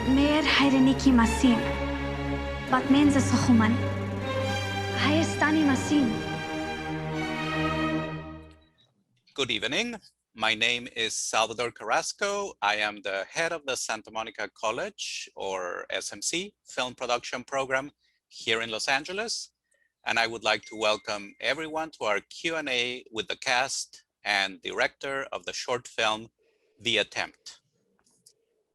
Mer hayraniki masim. Batmen ze Soghomon. Hayestani masim. Good evening. My name is Salvador Carrasco. I am the head of the Santa Monica College, or SMC, film production program here in Los Angeles. And I would like to welcome everyone to our Q&A with the cast and director of the short film, The Attempt.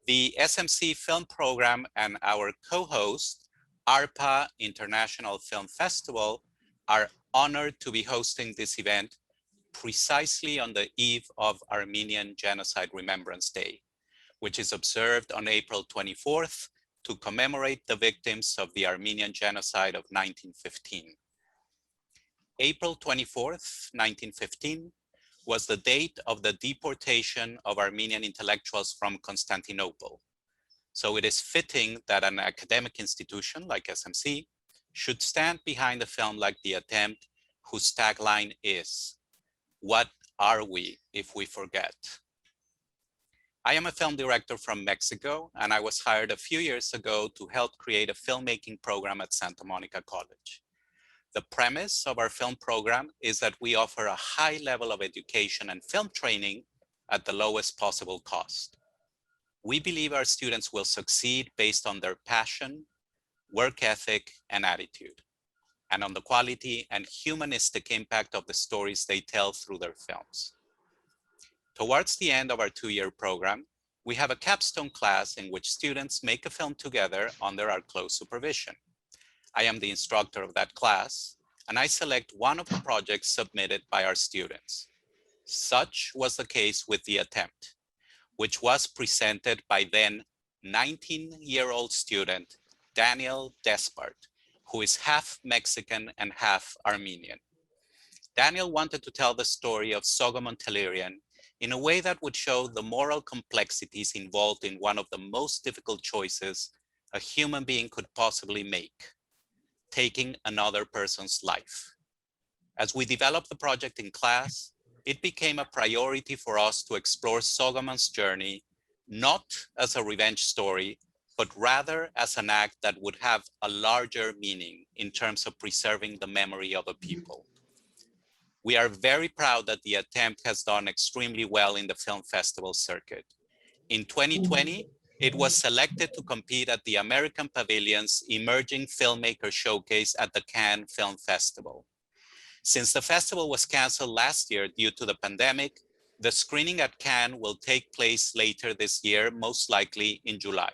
The SMC film program and our co-host, Arpa International Film Festival, are honored to be hosting this event precisely on the eve of Armenian Genocide Remembrance Day, which is observed on April 24th to commemorate the victims of the Armenian Genocide of 1915. April 24th, 1915, was the date of the deportation of Armenian intellectuals from Constantinople. So it is fitting that an academic institution like SMC should stand behind a film like The Attempt, whose tagline is, "What are we if we forget?" I am a film director from Mexico, and I was hired a few years ago to help create a filmmaking program at Santa Monica College. The premise of our film program is that we offer a high level of education and film training at the lowest possible cost. We believe our students will succeed based on their passion, work ethic, and attitude, and on the quality and humanistic impact of the stories they tell through their films. Towards the end of our 2-year program, we have a capstone class in which students make a film together under our close supervision. I am the instructor of that class, and I select one of the projects submitted by our students. Such was the case with The Attempt, which was presented by then 19-year-old student Daniel Despart, who is half Mexican and half Armenian. Daniel wanted to tell the story of Soghomon Tehlirian in a way that would show the moral complexities involved in one of the most difficult choices a human being could possibly make, taking another person's life. As we developed the project in class, it became a priority for us to explore Soghomon's journey, not as a revenge story, but rather as an act that would have a larger meaning in terms of preserving the memory of a people. We are very proud that The Attempt has done extremely well in the film festival circuit. In 2020, it was selected to compete at the American Pavilion's Emerging Filmmaker Showcase at the Cannes Film Festival. Since the festival was canceled last year due to the pandemic, the screening at Cannes will take place later this year, most likely in July.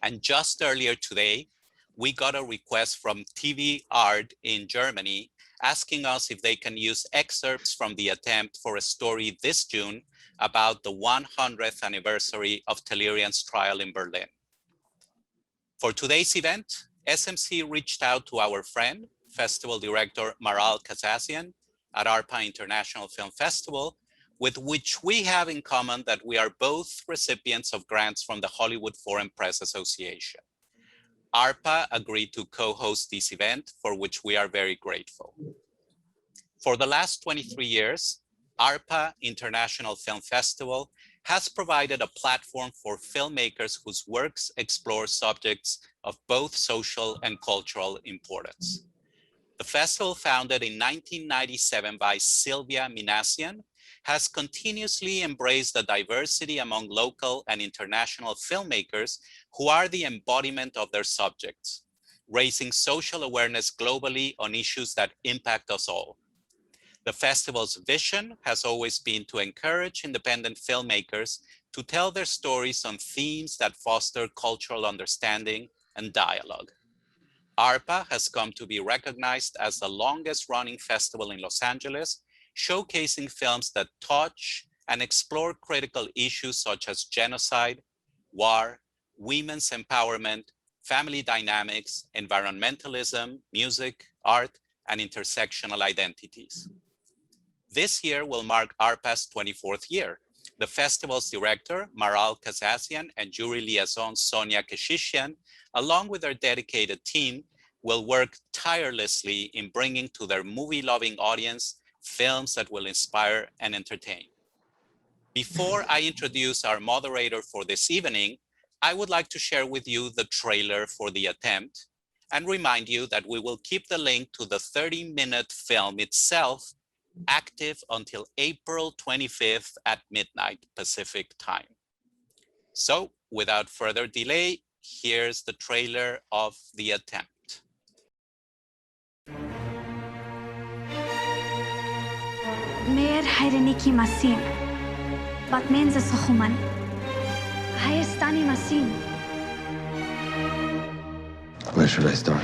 And just earlier today, we got a request from TV Art in Germany asking us if they can use excerpts from The Attempt for a story this June about the 100th anniversary of Tehlirian's trial in Berlin. For today's event, SMC reached out to our friend, Festival Director Maral Kazazian at Arpa International Film Festival, with which we have in common that we are both recipients of grants from the Hollywood Foreign Press Association. Arpa agreed to co-host this event, for which we are very grateful. For the last 23 years, Arpa International Film Festival has provided a platform for filmmakers whose works explore subjects of both social and cultural importance. The festival, founded in 1997 by Silva Minassian, has continuously embraced the diversity among local and international filmmakers who are the embodiment of their subjects, raising social awareness globally on issues that impact us all. The festival's vision has always been to encourage independent filmmakers to tell their stories on themes that foster cultural understanding and dialogue. Arpa has come to be recognized as the longest running festival in Los Angeles, showcasing films that touch and explore critical issues such as genocide, war, women's empowerment, family dynamics, environmentalism, music, art, and intersectional identities. This year will mark Arpa's 24th year. The festival's director, Maral Kazazian, and jury liaison, Sonia Keshishian, along with their dedicated team, will work tirelessly in bringing to their movie-loving audience films that will inspire and entertain. Before I introduce our moderator for this evening, I would like to share with you the trailer for the attempt and remind you that we will keep the link to the 30-minute film itself active until April 25th at midnight Pacific time. So without further delay, here's the trailer of the attempt. Mer hayraniki masim, batmen ze Soghomon. Hayestani masim. Where should I start?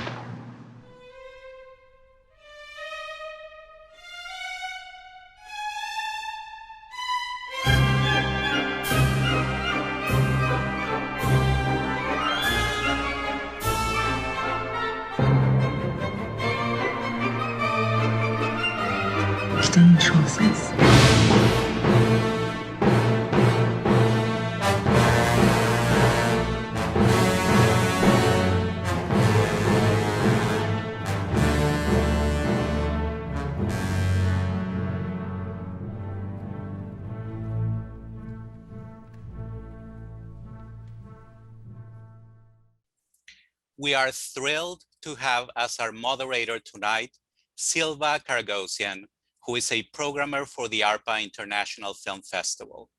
We are thrilled to have as our moderator tonight, Silva Karageozian, who is a programmer for the Arpa International Film Festival.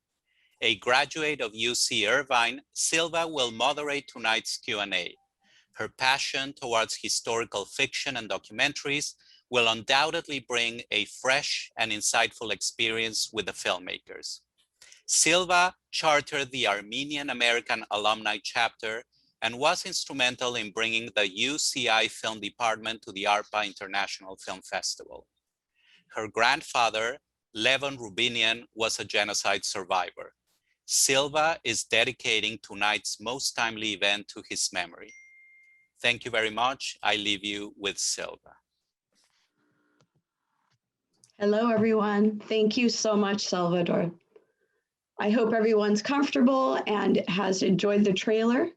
A graduate of UC Irvine, Silva will moderate tonight's Q&A. Her passion towards historical fiction and documentaries will undoubtedly bring a fresh and insightful experience with the filmmakers. Silva chartered the Armenian American Alumni Chapter and was instrumental in bringing the UCI film department to the Arpa International Film Festival. Her grandfather, Levon Rubinian, was a genocide survivor. Silva is dedicating tonight's most timely event to his memory. Thank you very much. I leave you with Silva. Hello, everyone. Thank you so much, Salvador. I hope everyone's comfortable and has enjoyed the trailer.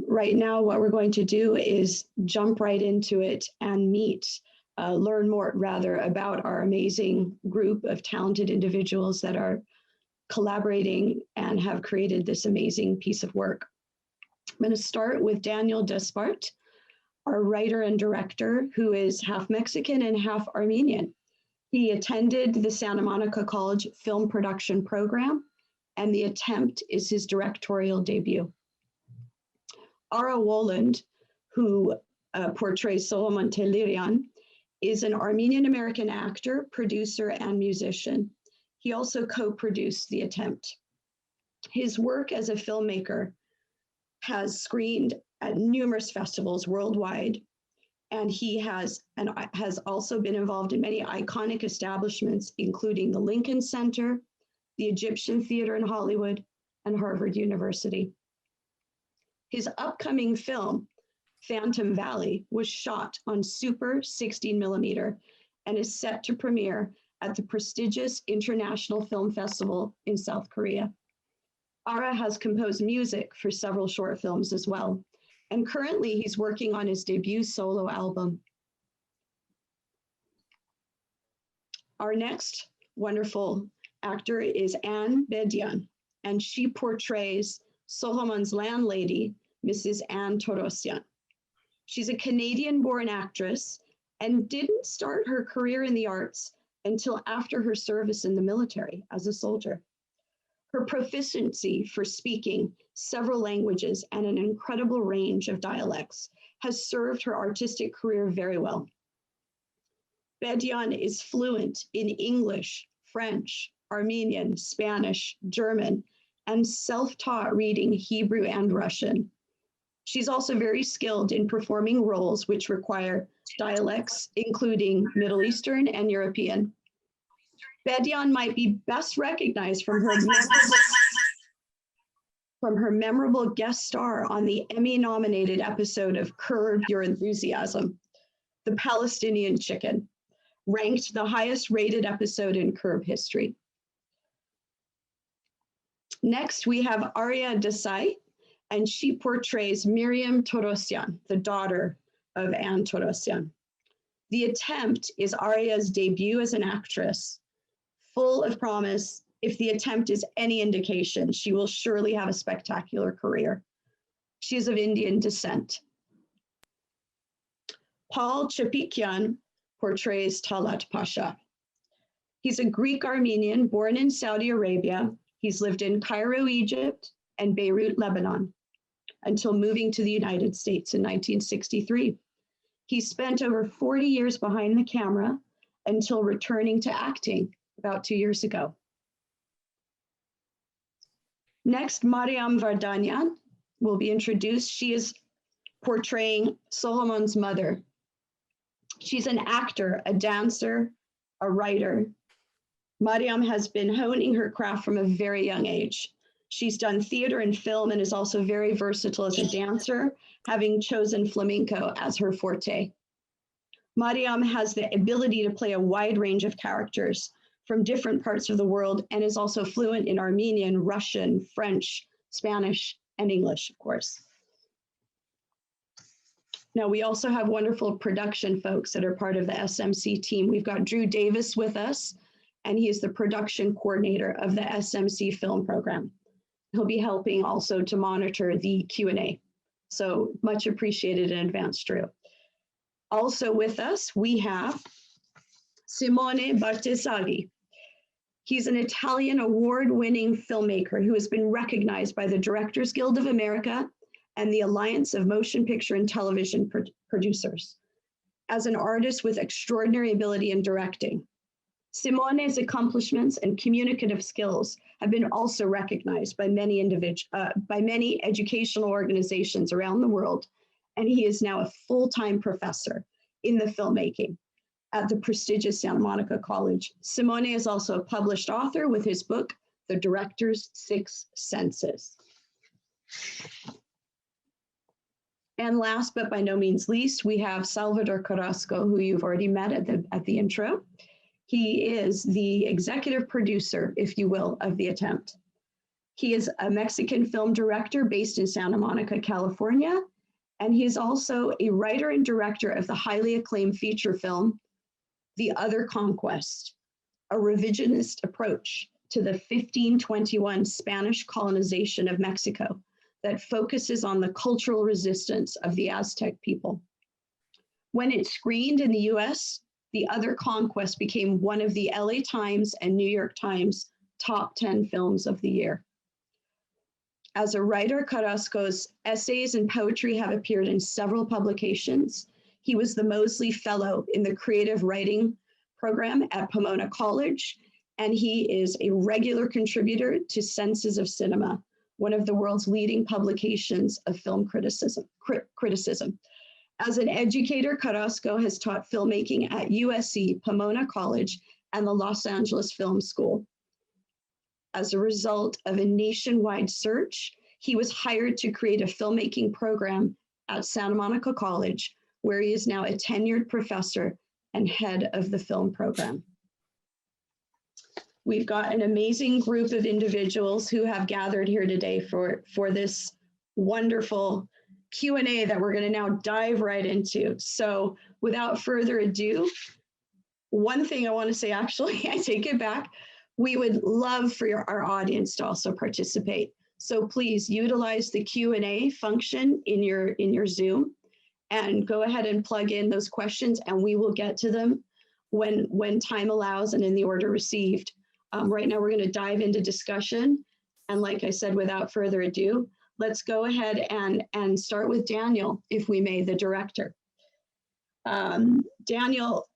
Right now, what we're going to do is jump right into it and learn more rather about our amazing group of talented individuals that are collaborating and have created this amazing piece of work. I'm going to start with Daniel Despart, our writer and director, who is half Mexican and half Armenian. He attended the Santa Monica College Film Production Program, and The Attempt is his directorial debut. Arya Wolan, who portrays Soghomon Tehlirian, is an Armenian-American actor, producer, and musician. He also co-produced The Attempt. His work as a filmmaker has screened at numerous festivals worldwide, and he has also been involved in many iconic establishments, including the Lincoln Center, the Egyptian Theater in Hollywood, and Harvard University. His upcoming film, Phantom Valley, was shot on Super 16mm and is set to premiere at the prestigious International Film Festival in South Korea. Arya has composed music for several short films as well, and currently he's working on his debut solo album. Our next wonderful actor is Bedian, and she portrays Soghomon's landlady, Mrs. Anne Torosyan. She's a Canadian-born actress and didn't start her career in the arts until after her service in the military as a soldier. Her proficiency for speaking several languages and an incredible range of dialects has served her artistic career very well. Bedian is fluent in English, French, Armenian, Spanish, German, and self-taught reading Hebrew and Russian. She's also very skilled in performing roles which require dialects, including Middle Eastern and European. Bedian might be best recognized from her memorable guest star on the Emmy-nominated episode of Curb Your Enthusiasm, The Palestinian Chicken, ranked the highest rated episode in Curb history. Next, we have Arya Desai, and she portrays Miriam Torosyan, the daughter of Anne Torosyan. The Attempt is Arya's debut as an actress, full of promise, If the attempt is any indication, she will surely have a spectacular career. She is of Indian descent. Paul Chepikian portrays Talaat Pasha. He's a Greek Armenian born in Saudi Arabia. He's lived in Cairo, Egypt, and Beirut, Lebanon, until moving to the United States in 1963. He spent over 40 years behind the camera until returning to acting about 2 years ago. Next, Mariam Vardanyan will be introduced. She is portraying Soghomon's mother. She's an actor, a dancer, a writer. Mariam has been honing her craft from a very young age. She's done theater and film and is also very versatile as a dancer, having chosen flamenco as her forte. Mariam has the ability to play a wide range of characters from different parts of the world and is also fluent in Armenian, Russian, French, Spanish, and English, of course. Now, we also have wonderful production folks that are part of the SMC team. We've got Drew Davis with us, and he is the production coordinator of the SMC film program. He'll be helping also to monitor the Q&A. So much appreciated in advance, Drew. Also with us, we have Simone Bartesaghi. He's an Italian award-winning filmmaker who has been recognized by the Directors Guild of America and the Alliance of Motion Picture and Television Producers as an artist with extraordinary ability in directing. Simone's accomplishments and communicative skills have been also recognized by many educational organizations around the world, and he is now a full-time professor in the filmmaking at the prestigious Santa Monica College. Simone is also a published author with his book, The Director's Six Senses. And last but by no means least, we have Salvador Carrasco, who you've already met at the intro. He is the executive producer, if you will, of the attempt. He is a Mexican film director based in Santa Monica, California, and he is also a writer and director of the highly acclaimed feature film, The Other Conquest, a revisionist approach to the 1521 Spanish colonization of Mexico that focuses on the cultural resistance of the Aztec people. When it screened in the US, The Other Conquest became one of the LA Times and New York Times top 10 films of the year. As a writer, Carrasco's essays and poetry have appeared in several publications. He was the Mosley Fellow in the Creative Writing program at Pomona College, and he is a regular contributor to Senses of Cinema, one of the world's leading publications of film criticism. As an educator, Carrasco has taught filmmaking at USC, Pomona College, and the Los Angeles Film School. As a result of a nationwide search, he was hired to create a filmmaking program at Santa Monica College, where he is now a tenured professor and head of the film program. We've got an amazing group of individuals who have gathered here today for this wonderful Q&A that we're going to now dive right into. So without further ado, one thing I want to say, actually, I take it back. We would love for our audience to also participate. So please utilize the Q&A function in your Zoom and go ahead and plug in those questions, and we will get to them when time allows and in the order received. Right now, we're going to dive into discussion. And like I said, without further ado, let's go ahead and start with Daniel, if we may, the director. Daniel,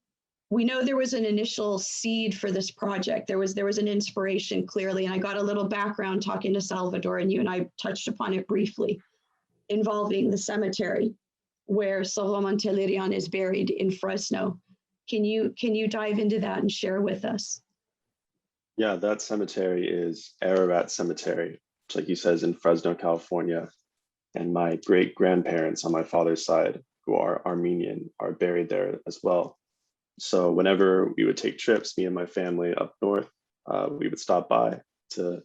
we know there was an initial seed for this project. There was an inspiration, clearly, and I got a little background talking to Salvador, and you and I touched upon it briefly, involving the cemetery where Soghomon Tehlirian is buried in Fresno. Can you dive into that and share with us? Yeah, that cemetery is Ararat Cemetery, which, like you said, is in Fresno, California. And my great-grandparents on my father's side, who are Armenian, are buried there as well. So whenever we would take trips, me and my family up north, we would stop by to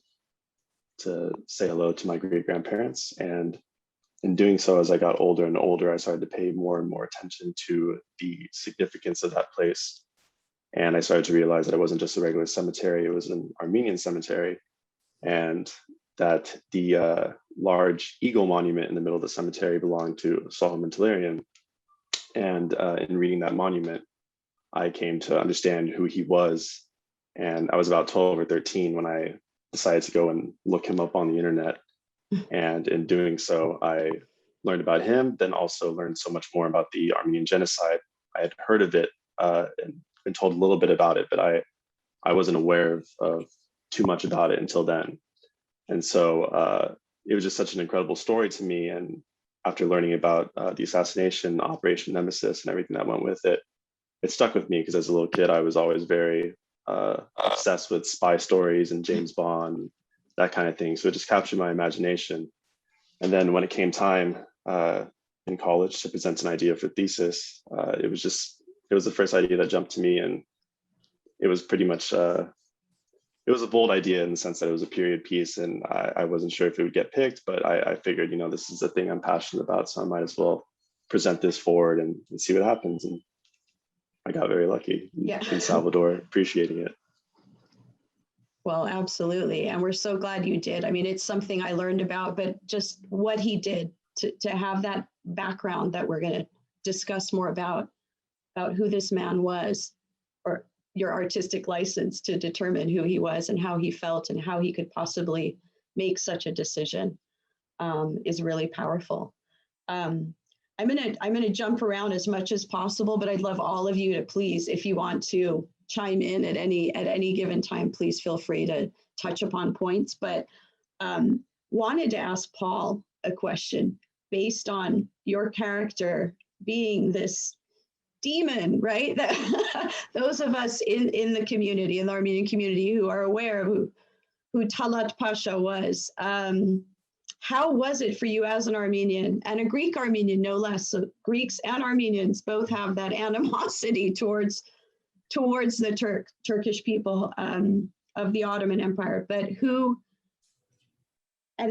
say hello to my great-grandparents. And in doing so, as I got older and older, I started to pay more and more attention to the significance of that place. And I started to realize that it wasn't just a regular cemetery, it was an Armenian cemetery. And that the large eagle monument in the middle of the cemetery belonged to Soghomon Tehlirian. And in reading that monument, I came to understand who he was. And I was about 12 or 13 when I decided to go and look him up on the internet. And in doing so, I learned about him, then also learned so much more about the Armenian Genocide. I had heard of it and been told a little bit about it, but I wasn't aware of too much about it until then. And so it was just such an incredible story to me. And after learning about the assassination, Operation Nemesis, and everything that went with it, it stuck with me because as a little kid, I was always very obsessed with spy stories and James Bond, that kind of thing. So it just captured my imagination. And then when it came time in college to present an idea for thesis, it was the first idea that jumped to me. And it was pretty much, it was a bold idea in the sense that it was a period piece, and I wasn't sure if it would get picked, but I figured, this is a thing I'm passionate about, so I might as well present this forward and see what happens. And I got very lucky in Salvador appreciating it. Well, absolutely. And we're so glad you did. I mean, it's something I learned about, but just what he did to have that background that we're going to discuss more about who this man was, or your artistic license to determine who he was and how he felt and how he could possibly make such a decision is really powerful. I'm gonna jump around as much as possible, but I'd love all of you to please, if you want to chime in at any given time, please feel free to touch upon points. But wanted to ask Paul a question based on your character being this demon, right? Those of us in the community, in the Armenian community, who are aware of who Talaat Pasha was. How was it for you as an Armenian and a Greek Armenian, no less? So Greeks and Armenians both have that animosity towards the Turkish people of the Ottoman Empire. But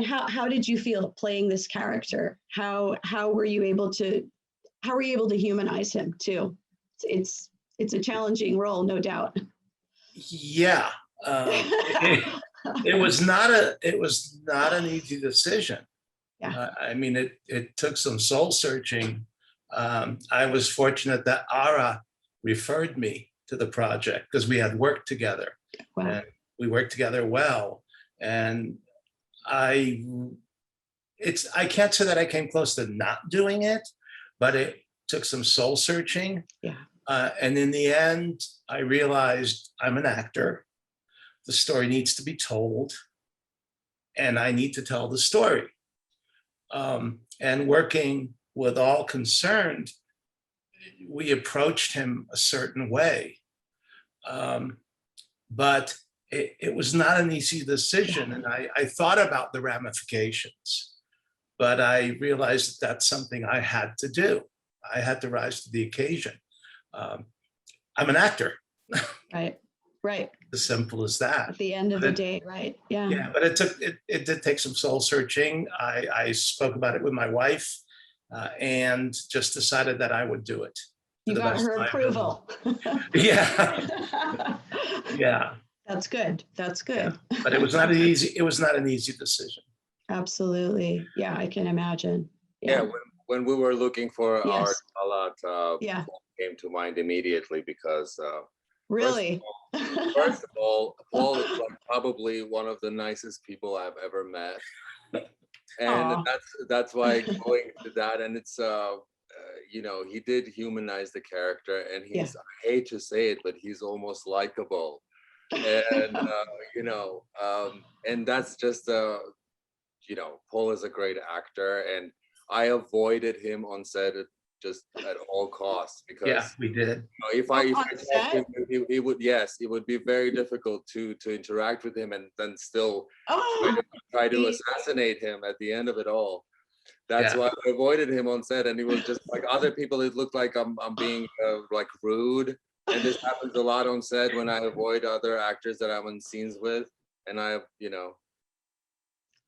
how did you feel playing this character? How were you able to humanize him too? It's a challenging role, no doubt. Yeah, it was not an easy decision. Yeah. I mean, it took some soul searching. I was fortunate that Arya referred me to the project because we had worked together. Wow. And we worked together well. And I can't say that I came close to not doing it, but it took some soul searching. Yeah. And in the end, I realized I'm an actor. The story needs to be told, and I need to tell the story. And working with all concerned, we approached him a certain way. But it was not an easy decision. And I thought about the ramifications, but I realized that that's something I had to do. I had to rise to the occasion. I'm an actor. Right. As simple as that. At the end of the day, right? Yeah. Yeah, but it did take some soul searching. I spoke about it with my wife and just decided that I would do it. You got her approval. Yeah. Yeah. That's good. Yeah. But it was not an easy decision. Absolutely. Yeah, I can imagine. Yeah, when we were looking for our Talaat, yeah, came to mind immediately because really, first of all, Paul is probably one of the nicest people I've ever met, and that's why going to that, and it's he did humanize the character, and he's I hate to say it, but he's almost likable, and and that's just Paul is a great actor, and I avoided him on set just at all costs because we did. If I talked to him, it would be very difficult to interact with him and then still try to assassinate him at the end of it all. That's why I avoided him on set, and it was just like other people. It looked like I'm being like rude, and this happens a lot on set when I avoid other actors that I'm in scenes with, and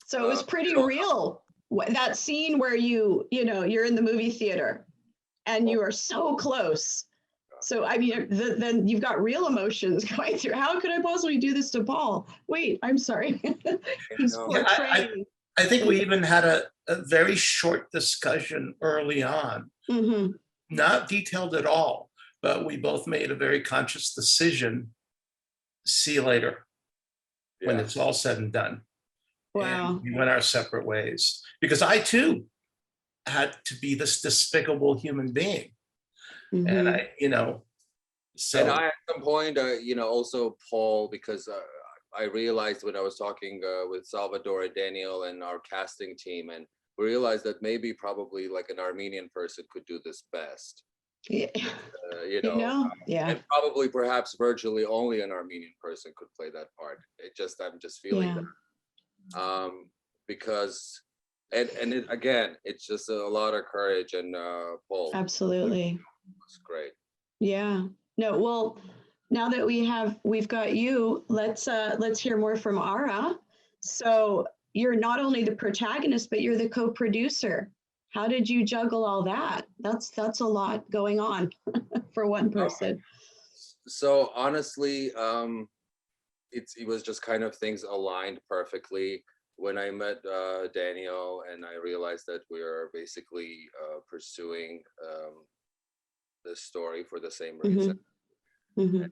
So it was pretty real. That scene where you're in the movie theater and you are so close So, I mean, then you've got real emotions going through. How could I possibly do this to Paul? Wait, I'm sorry. He's No. portraying. I think we even had a very short discussion early on, not detailed at all, but we both made a very conscious decision. See you later when it's all said and done. Wow. And we went our separate ways because I too had to be this despicable human being. And I, so. And I, at some point, also Paul, because I realized when I was talking with Salvador and Daniel and our casting team, and we realized that maybe probably like an Armenian person could do this best. Yeah. And probably perhaps virtually only an Armenian person could play that part. I'm just feeling that. Because, again, it's just a lot of courage, and Paul. Absolutely. It's great. Yeah. No, well, now that we've got you, let's hear more from Arya. So you're not only the protagonist, but you're the co-producer. How did you juggle all that? That's a lot going on for one person. So honestly, it was just kind of things aligned perfectly. When I met Daniel, and I realized that we are basically pursuing this story for the same reason. And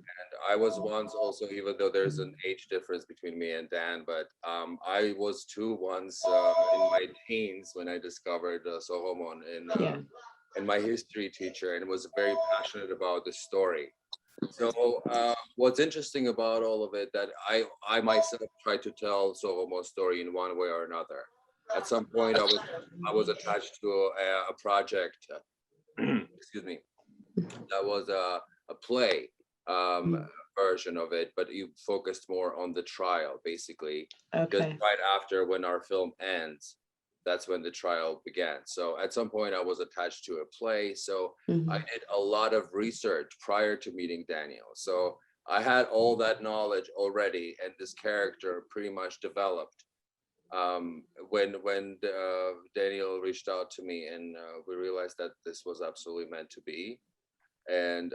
I was once also, even though there's an age difference between me and Dan, but I was too once in my teens when I discovered Soghomon and my history teacher, and was very passionate about the story. So what's interesting about all of it, that I myself tried to tell Soghomon's story in one way or another. At some point, I was attached to a project, excuse me, that was a play version of it, but you focused more on the trial, basically. Just right after when our film ends, that's when the trial began. So at some point I was attached to a play. So I did a lot of research prior to meeting Daniel. So I had all that knowledge already, and this character pretty much developed when Daniel reached out to me, and we realized that this was absolutely meant to be. And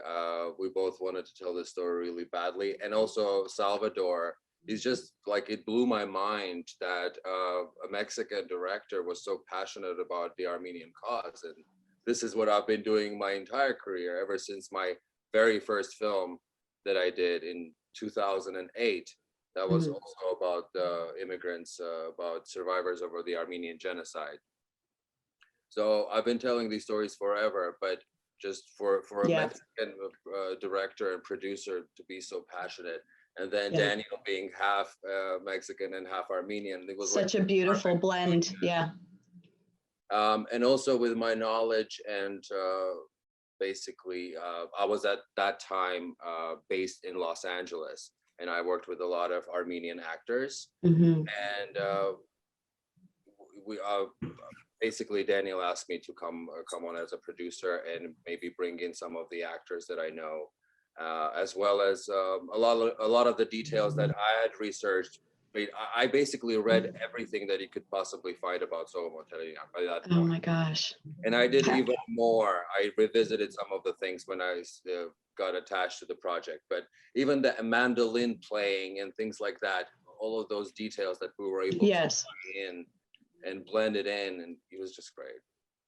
we both wanted to tell this story really badly. And also Salvador, he's just like, it blew my mind that a Mexican director was so passionate about the Armenian cause. And this is what I've been doing my entire career, ever since my very first film that I did in 2008. That was also about immigrants, about survivors over the Armenian Genocide. So I've been telling these stories forever, but just for a Mexican director and producer to be so passionate, and then Daniel being half Mexican and half Armenian, it was such a beautiful blend. And also with my knowledge, and basically I was at that time based in Los Angeles, and I worked with a lot of Armenian actors, and we basically Daniel asked me to come on as a producer and maybe bring in some of the actors that I know, as well as a lot of the details that I had researched. I basically read everything that you could possibly find about Soghomon by that point. Oh my gosh. And I did even more. I revisited some of the things when I got attached to the project, but even the mandolin playing and things like that, all of those details that we were able to bring in and blend it in, and it was just great.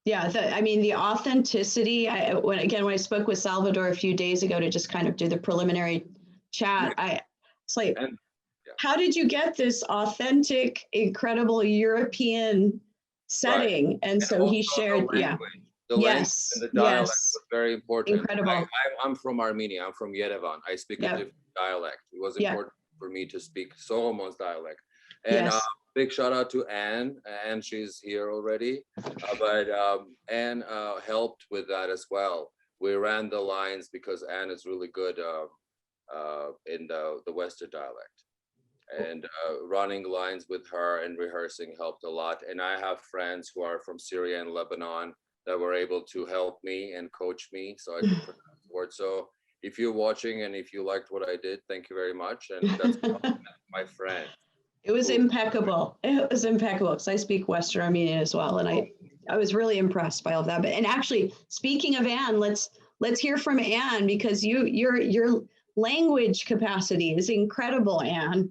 Yeah, I mean, the authenticity, when I spoke with Salvador a few days ago to just kind of do the preliminary chat, it's like, how did you get this authentic, incredible European setting? And so he shared, the language and the dialect was very important. Incredible. I'm from Armenia. I'm from Yerevan. I speak a different dialect. It was important for me to speak Soghomon's dialect. And big shout out to Anne. Anne, she's here already. But Anne helped with that as well. We ran the lines because Anne is really good in the Western dialect. And running lines with her and rehearsing helped a lot. And I have friends who are from Syria and Lebanon that were able to help me and coach me so I could put that forward. So if you're watching and if you liked what I did, thank you very much. And that's my friend. It was impeccable. It was impeccable because I speak Western Armenian as well. And I was really impressed by all of that. And actually, speaking of Anne, let's let's hear from Anne, because your language capacity is incredible, Anne.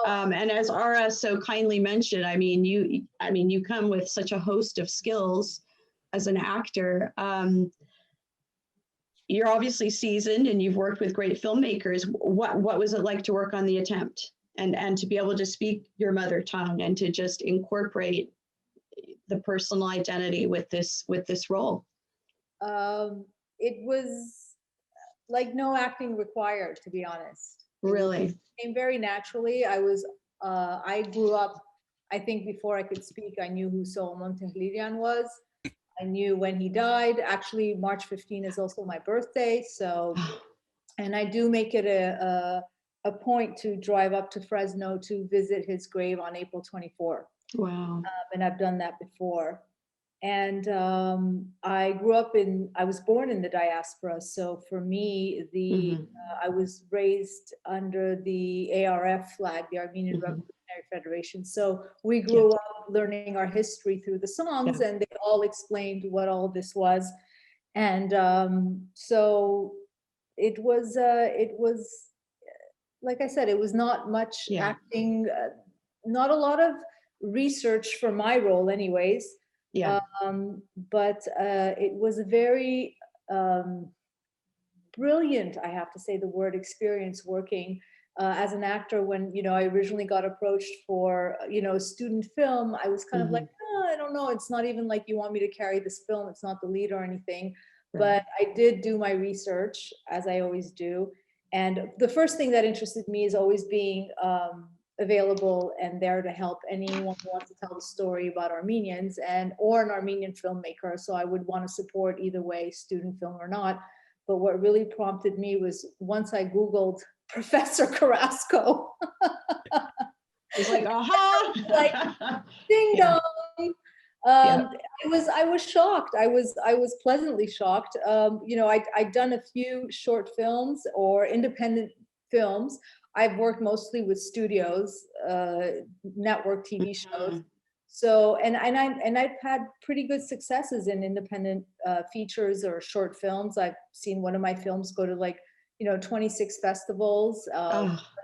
And as Ara so kindly mentioned, I mean, you come with such a host of skills as an actor. You're obviously seasoned and you've worked with great filmmakers. What was it like to work on The Attempt and to be able to speak your mother tongue and to just incorporate the personal identity with this role? It was like no acting required, to be honest. Really? It came very naturally. I grew up, I think before I could speak, I knew who Soghomon Tehlirian was. I knew when he died. Actually, March 15 is also my birthday. So, and I do make it a point to drive up to Fresno to visit his grave on April 24. Wow. And I've done that before. And I was born in the diaspora. So for me, I was raised under the ARF flag, the Armenian Revolutionary Federation. So we grew up learning our history through the songs, and they all explained what all this was. And so it was, like I said, it was not much acting, not a lot of research for my role anyways. But it was a very brilliant, I have to say the word, experience working as an actor. When, I originally got approached for, student film, I was kind of like, oh, I don't know. It's not even like you want me to carry this film. It's not the lead or anything. But I did do my research, as I always do. And the first thing that interested me is always being available and there to help anyone who wants to tell the story about Armenians or an Armenian filmmaker. So I would want to support either way, student film or not. But what really prompted me was once I Googled Professor Carrasco. It's like, aha! Like, ding dong. I was shocked. I was pleasantly shocked. I'd done a few short films or independent films. I've worked mostly with studios, network TV shows. So, and I've had pretty good successes in independent features or short films. I've seen one of my films go to 26 festivals,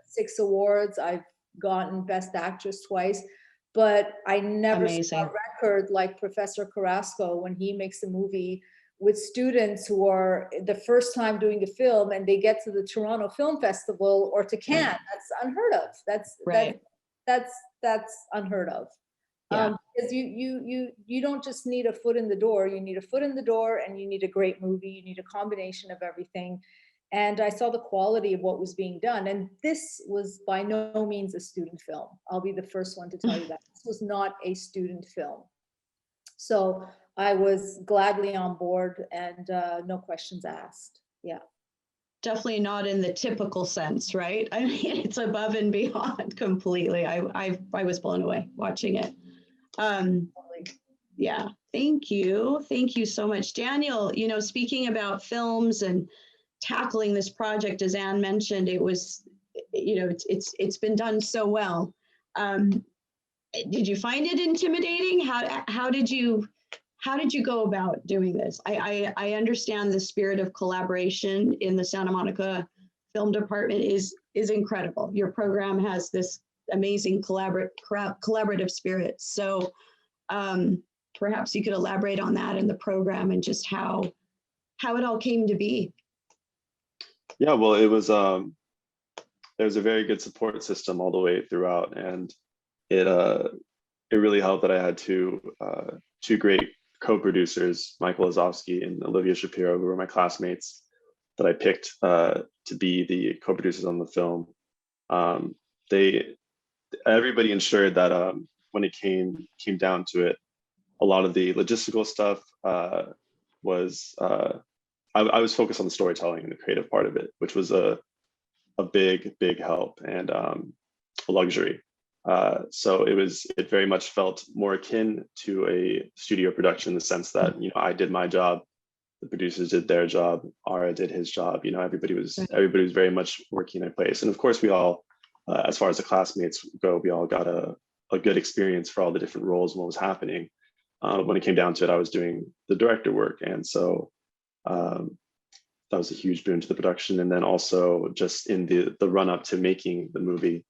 6 awards. I've gotten Best Actress twice, but I never saw a record like Professor Carrasco when he makes a movie with students who are the first time doing the film and they get to the Toronto Film Festival or to Cannes. That's unheard of. That's unheard of. Because you don't just need a foot in the door. You need a foot in the door and you need a great movie. You need a combination of everything. And I saw the quality of what was being done. And this was by no means a student film. I'll be the first one to tell you that. This was not a student film. So I was gladly on board and no questions asked. Yeah. Definitely not in the typical sense, right? I mean, it's above and beyond completely. I was blown away watching it. Yeah, thank you. Thank you so much. Daniel, speaking about films and tackling this project, as Anne mentioned, it was, it's been done so well. Did you find it intimidating? How did you go about doing this? I understand the spirit of collaboration in the Santa Monica Film Department is incredible. Your program has this amazing collaborative spirit. So perhaps you could elaborate on that in the program and just how it all came to be. Yeah, well, there was a very good support system all the way throughout, and it really helped that I had two great co-producers, Michael Azovsky and Olivia Shapiro, who were my classmates that I picked to be the co-producers on the film. Everybody ensured that when it came down to it, a lot of the logistical stuff was I was focused on the storytelling and the creative part of it, which was a big help and a luxury. So it very much felt more akin to a studio production in the sense that, I did my job, the producers did their job, Arya did his job, everybody was very much working in place. And of course we all, as far as the classmates go, we all got a good experience for all the different roles and what was happening. When it came down to it, I was doing the director work. And so was a huge boon to the production. And then also just in the run up to making the movie,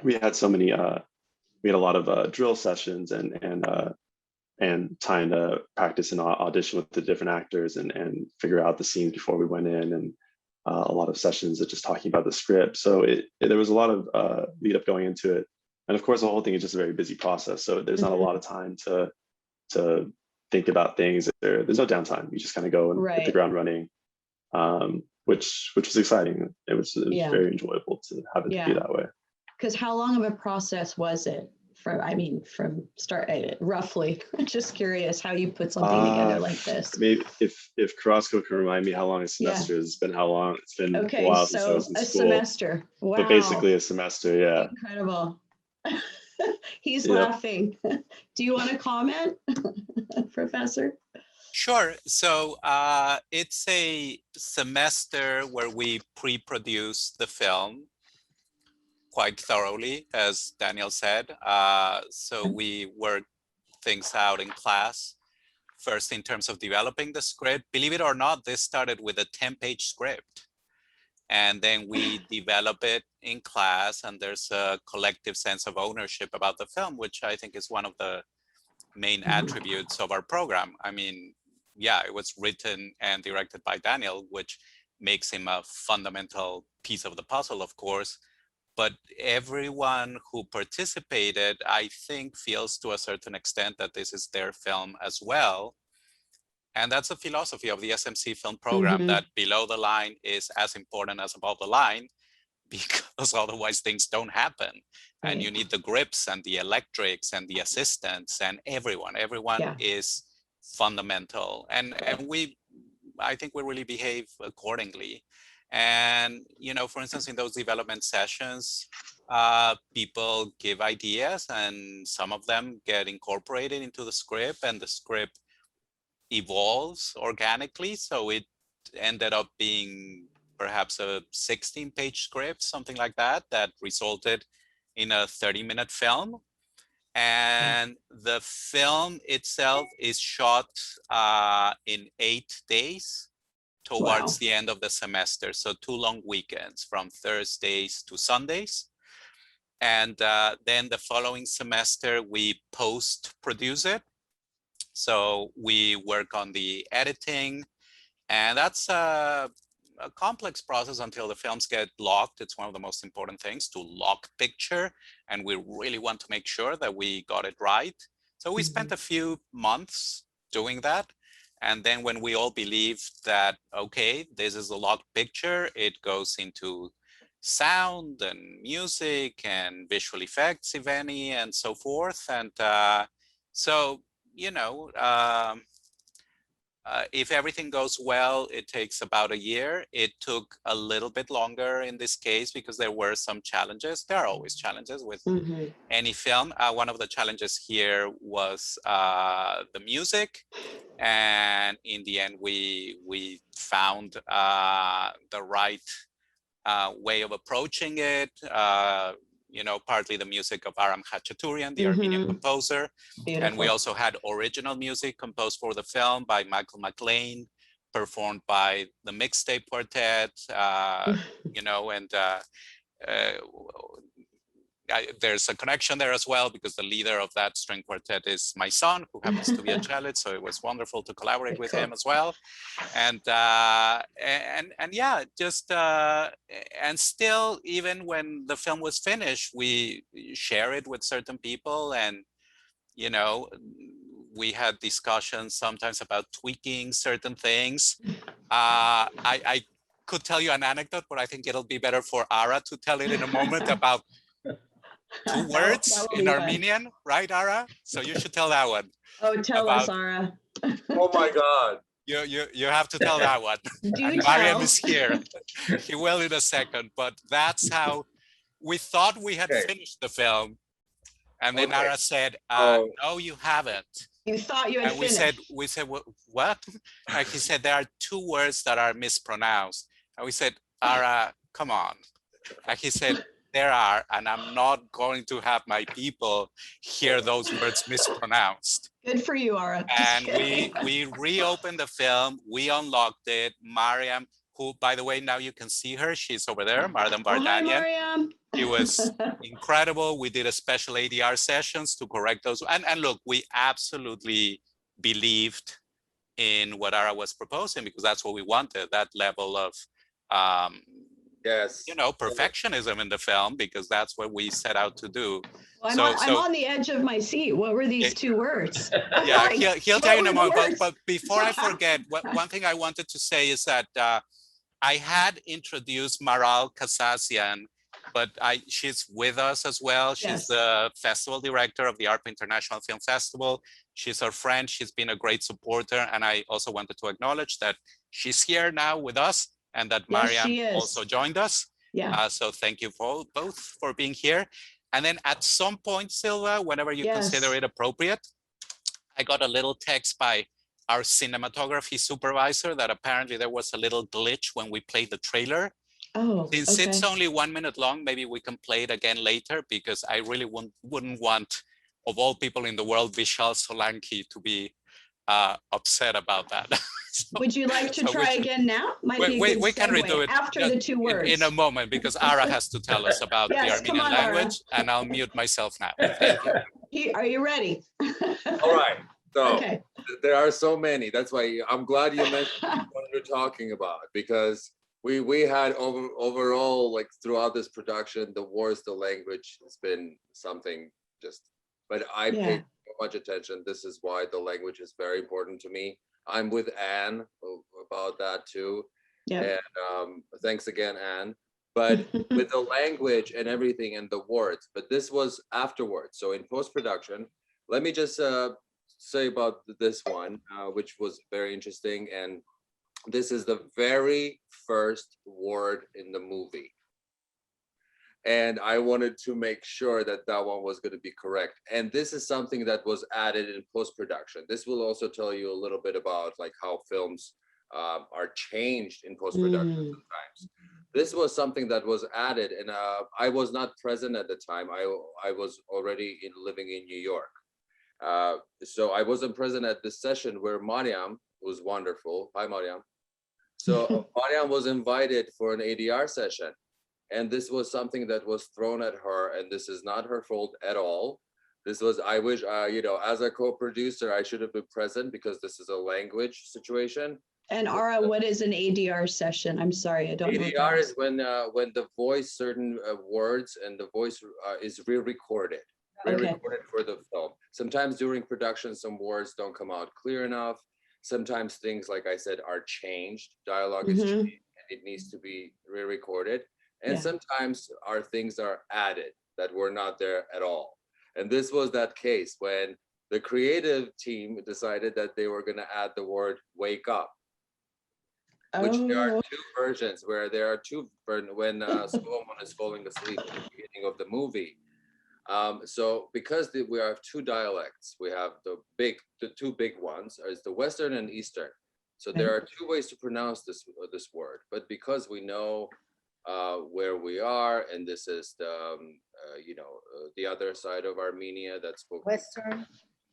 we had so many, we had a lot of drill sessions and time to practice and audition with the different actors and figure out the scenes before we went in, and a lot of sessions of just talking about the script. So there was a lot of lead up going into it. And of course, the whole thing is just a very busy process. So there's not a lot of time to think about things. There's no downtime. You just kind of go and hit the ground running, which was exciting. It was very enjoyable to have it to be that way. Because how long of a process was it? From start, roughly. Just curious how you put something together like this. Maybe if Carrasco can remind me how long a semester has been, how long it's been. Okay, a while since I was in a school. Semester. Wow. But basically a semester, yeah. Incredible. He's laughing. Do you want to comment, Professor? Sure. So it's a semester where we pre-produce the film quite thoroughly, as Daniel said. So we work things out in class. First, in terms of developing the script. Believe it or not, this started with a 10-page script. And then we develop it in class, and there's a collective sense of ownership about the film, which I think is one of the main attributes of our program. I mean, yeah, it was written and directed by Daniel, which makes him a fundamental piece of the puzzle, of course. But everyone who participated, I think, feels to a certain extent that this is their film as well. And that's a philosophy of the SMC film program, that below the line is as important as above the line, because otherwise things don't happen. And you need the grips and the electrics and the assistants and everyone. Everyone is fundamental. And I think we really behave accordingly. And, you know, for instance, in those development sessions, people give ideas and some of them get incorporated into the script, and the script evolves organically. So it ended up being perhaps a 16-page script, something like that, that resulted in a 30-minute film. And the film itself is shot in 8 days. Towards the end of the semester. So 2 long weekends from Thursdays to Sundays. And then the following semester, we post-produce it. So we work on the editing, and that's a complex process until the films get locked. It's one of the most important things, to lock picture. And we really want to make sure that we got it right. So we spent a few months doing that. And then when we all believed that, okay, this is a locked picture, it goes into sound and music and visual effects, if any, and so forth. And so, you know, if everything goes well, it takes about a year. It took a little bit longer in this case because there were some challenges. There are always challenges with any film. One of the challenges here was the music. And in the end, we found the right way of approaching it. You know, partly the music of Aram Khachaturian, the Armenian composer. Beautiful. And we also had original music composed for the film by Michael McLean, performed by the Mixtape Quartet, you know, and there's a connection there as well, because the leader of that string quartet is my son, who happens to be a cellist. So it was wonderful to collaborate with him as well. And yeah, just and still, even when the film was finished, we share it with certain people, and you know, we had discussions sometimes about tweaking certain things. I could tell you an anecdote, but I think it'll be better for Ara to tell it in a moment about 2 words in Armenian, right, Ara? So you should tell that one. Oh, tell us, Ara. Oh my God. You have to tell that one. And Mariam is here. He will in a second, but that's how we thought we had finished the film. And then Ara said, no, you haven't. You thought you had finished. And we said, what? And he said, there are 2 words that are mispronounced. And we said, Ara, come on. And he said, there are, and I'm not going to have my people hear those words mispronounced. Good for you, Ara. And we reopened the film, we unlocked it. Mariam who, by the way, now you can see her. She's over there, Madam Oh, hi, Vardanyan. Mariam. It was incredible. We did a special ADR sessions to correct those. And look, we absolutely believed in what Ara was proposing because that's what we wanted, that level of, Yes. you know, perfectionism in the film, because that's what we set out to do. Well, I'm on the edge of my seat. What were these two words? Yeah, Like, he'll tell you in a what were the moment. But words? before I forget, one thing I wanted to say is that I had introduced Maral Kazazian, but she's with us as well. She's Yes. the festival director of the Arpa International Film Festival. She's our friend. She's been a great supporter. And I also wanted to acknowledge that she's here now with us and that Yes, she Mariam is. also joined us. Yeah. So thank you both for being here. And then at some point, Silva, whenever you consider it appropriate, I got a little text by our cinematography supervisor that apparently there was a little glitch when we played the trailer. Oh, Since okay. it's only 1 minute long, maybe we can play it again later, because I really wouldn't want, of all people in the world, Vishal Solanki to be upset about that. So, would you like to try again now? Might be a good we can segue redo it after the two words. in a moment, because Ara has to tell us about Yes, the Armenian come on, Ara. language, and I'll mute myself now. Thank you. Are you ready? All right. So Okay. there are so many. That's why I'm glad you mentioned what we're talking about, because we had overall, like throughout this production, the wars, the language has been something just, but I paid so much attention. This is why the language is very important to me. I'm with Anne about that too. Yeah. And thanks again, Anne. But with the language and everything and the words, but this was afterwards. So in post-production, let me just say about this one, which was very interesting. And this is the very first word in the movie. And I wanted to make sure that that one was going to be correct. And this is something that was added in post-production. This will also tell you a little bit about like how films are changed in post-production sometimes. This was something that was added, and I was not present at the time. I was already living in New York. So I wasn't present at this session where Mariam was wonderful. Hi, Mariam. So Mariam was invited for an ADR session. And this was something that was thrown at her, and this is not her fault at all. This was, I wish, you know, as a co-producer, I should have been present because this is a language situation. And Ara, what is an ADR session? I'm sorry, I don't know. ADR is when the voice, certain words and the voice is re-recorded for the film. Sometimes during production, some words don't come out clear enough. Sometimes things, like I said, are changed. Dialogue is changed, and it needs to be re-recorded. And sometimes our things are added that were not there at all. And this was that case when the creative team decided that they were going to add the word "wake up," which there are two versions where there are two when Soghomon is falling asleep at the beginning of the movie. So because we have two dialects, we have the two big ones is the Western and Eastern. So there are two ways to pronounce this word, but because we know where we are, and this is the you know, the other side of Armenia that's spoken Western.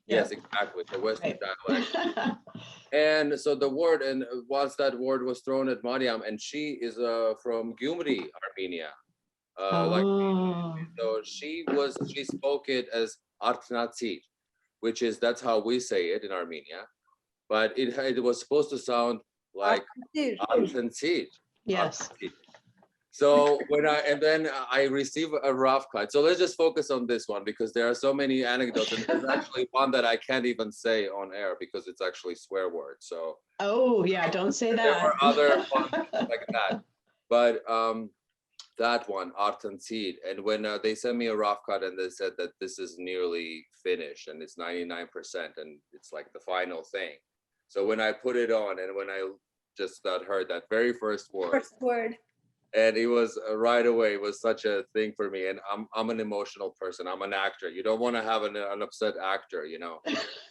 Yes, exactly, the Western dialect. And so the word, and once that word was thrown at Mariam, and she is from Gyumri, Armenia. So she spoke it as Artnatsit, which is, that's how we say it in Armenia, but it was supposed to sound like Artnatsit. Yes. So then I receive a rough cut. So let's just focus on this one because there are so many anecdotes, and there's actually one that I can't even say on air because it's actually swear word. So don't say that. There were other ones like that, but that one, Art and Seed, and when they sent me a rough cut and they said that this is nearly finished and it's 99% and it's like the final thing. So when I put it on and when I just heard that very first word. And it was right away, it was such a thing for me. And I'm an emotional person. I'm an actor. You don't want to have an upset actor, you know,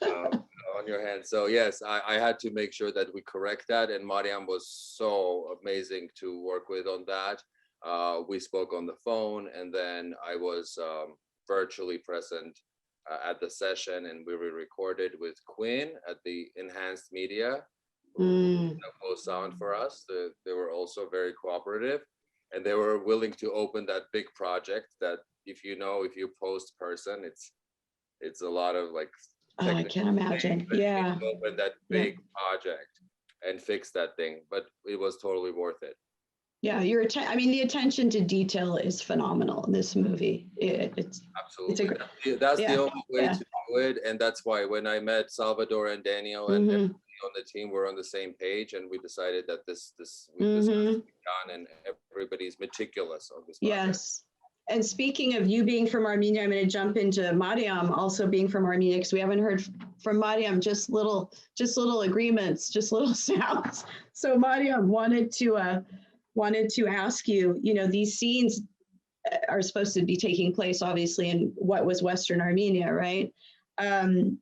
on your hands. So yes, I had to make sure that we correct that. And Mariam was so amazing to work with on that. We spoke on the phone, and then I was virtually present at the session, and we were recorded with Quinn at the Enhanced Media. post sound for us. They were also very cooperative, and they were willing to open that big project that, if you post person, it's a lot of like, I can't imagine. Yeah. Open that big project and fix that thing, but it was totally worth it. Yeah, the attention to detail is phenomenal in this movie. It's absolutely. That's the only way to do it, and that's why when I met Salvador and Daniel and everybody on the team, we're on the same page, and we decided that this has to be done, and everybody's meticulous on this project. Yes. And speaking of you being from Armenia, I'm going to jump into Mariam also being from Armenia, because we haven't heard from Mariam, just little agreements, just little sounds. So Mariam wanted to ask you, these scenes are supposed to be taking place obviously in what was Western Armenia, right? And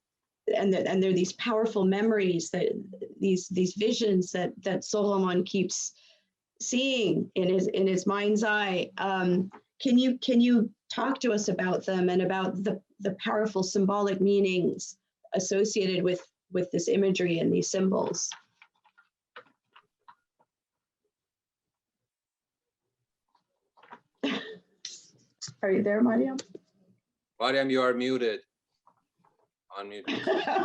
there are these powerful memories, that these visions that Soghomon keeps seeing in his mind's eye. Can you talk to us about them and about the powerful symbolic meanings associated with this imagery and these symbols? Are you there, Mariam? Mariam, you are muted. Unmute.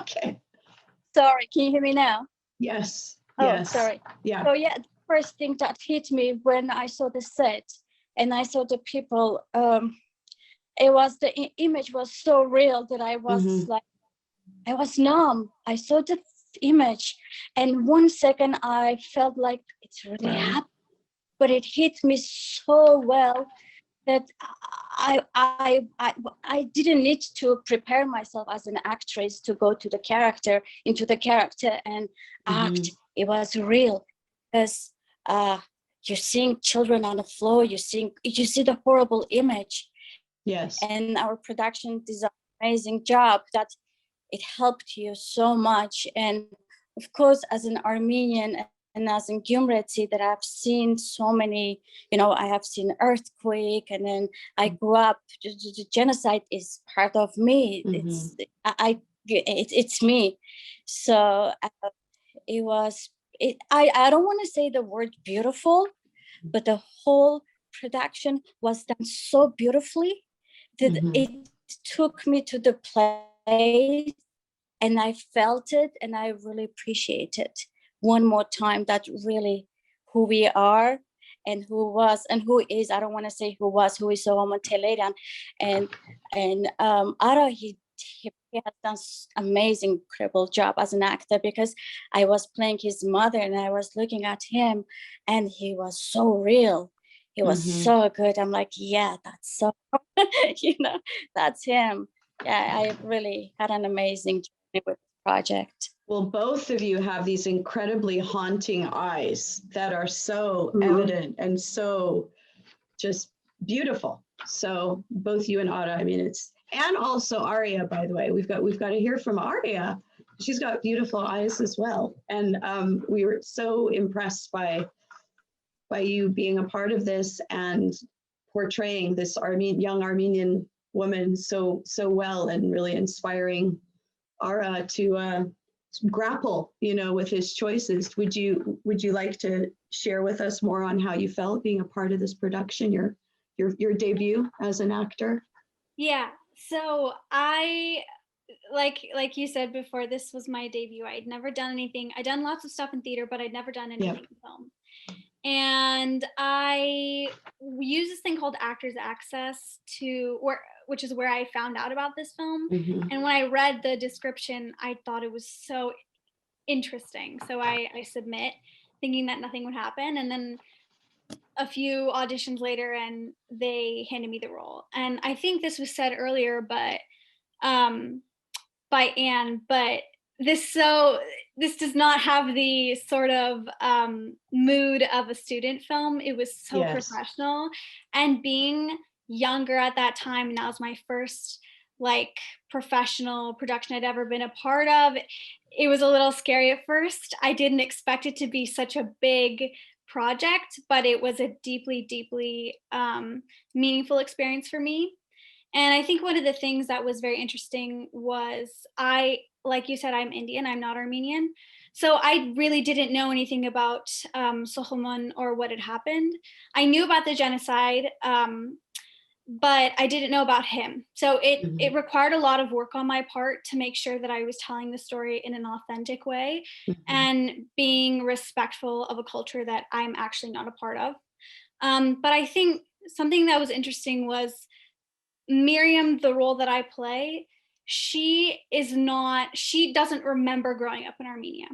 Okay. Sorry, can you hear me now? Yes. Oh, yes. sorry. Yeah. So yeah, the first thing that hit me when I saw the set and I saw the people, the image was so real that I was I was numb. I saw the image, and 1 second I felt like it's really happening, but it hit me so well that I didn't need to prepare myself as an actress to go to into the character and act. It was real, because you're seeing children on the floor, you see the horrible image. Yes. And our production did an amazing job that it helped you so much. And of course, as an Armenian and as in Gyumreti, that I've seen so many, I have seen earthquake, and then I grew up, the genocide is part of me. It's me. So I don't want to say the word beautiful, but the whole production was done so beautifully that it took me to the place, and I felt it, and I really appreciate it. One more time, that really who we are and who was and who is, I don't want to say who is Soghomon Tehlirian, and Arya, he has done amazing, incredible job as an actor, because I was playing his mother and I was looking at him and he was so real. He was so good. I'm like, yeah, that's so, that's him. Yeah, I really had an amazing journey with the project. Well, both of you have these incredibly haunting eyes that are so evident and so just beautiful. So both you and Adr, and also Arya, by the way, we've got to hear from Arya. She's got beautiful eyes as well. And we were so impressed by you being a part of this and portraying this young Armenian woman so well, and really inspiring Arya to grapple, with his choices. Would you like to share with us more on how you felt being a part of this production, your debut as an actor? Yeah. So I, like you said before, this was my debut. I'd never done anything. I'd done lots of stuff in theater, but I'd never done anything in film. And I use this thing called Actors Access which is where I found out about this film. And when I read the description, I thought it was so interesting. So I submit, thinking that nothing would happen. And then a few auditions later, and they handed me the role. And I think this was said earlier, but by Anne, but this does not have the sort of mood of a student film. It was so professional, and being younger at that time, and that was my first professional production I'd ever been a part of. It was a little scary at first. I didn't expect it to be such a big project, but it was a deeply, deeply meaningful experience for me. And I think one of the things that was very interesting was like you said, I'm Indian, I'm not Armenian. So I really didn't know anything about Soghomon or what had happened. I knew about the genocide, but I didn't know about him. So it required a lot of work on my part to make sure that I was telling the story in an authentic way and being respectful of a culture that I'm actually not a part of. But I think something that was interesting was Miriam, the role that I play, she doesn't remember growing up in Armenia.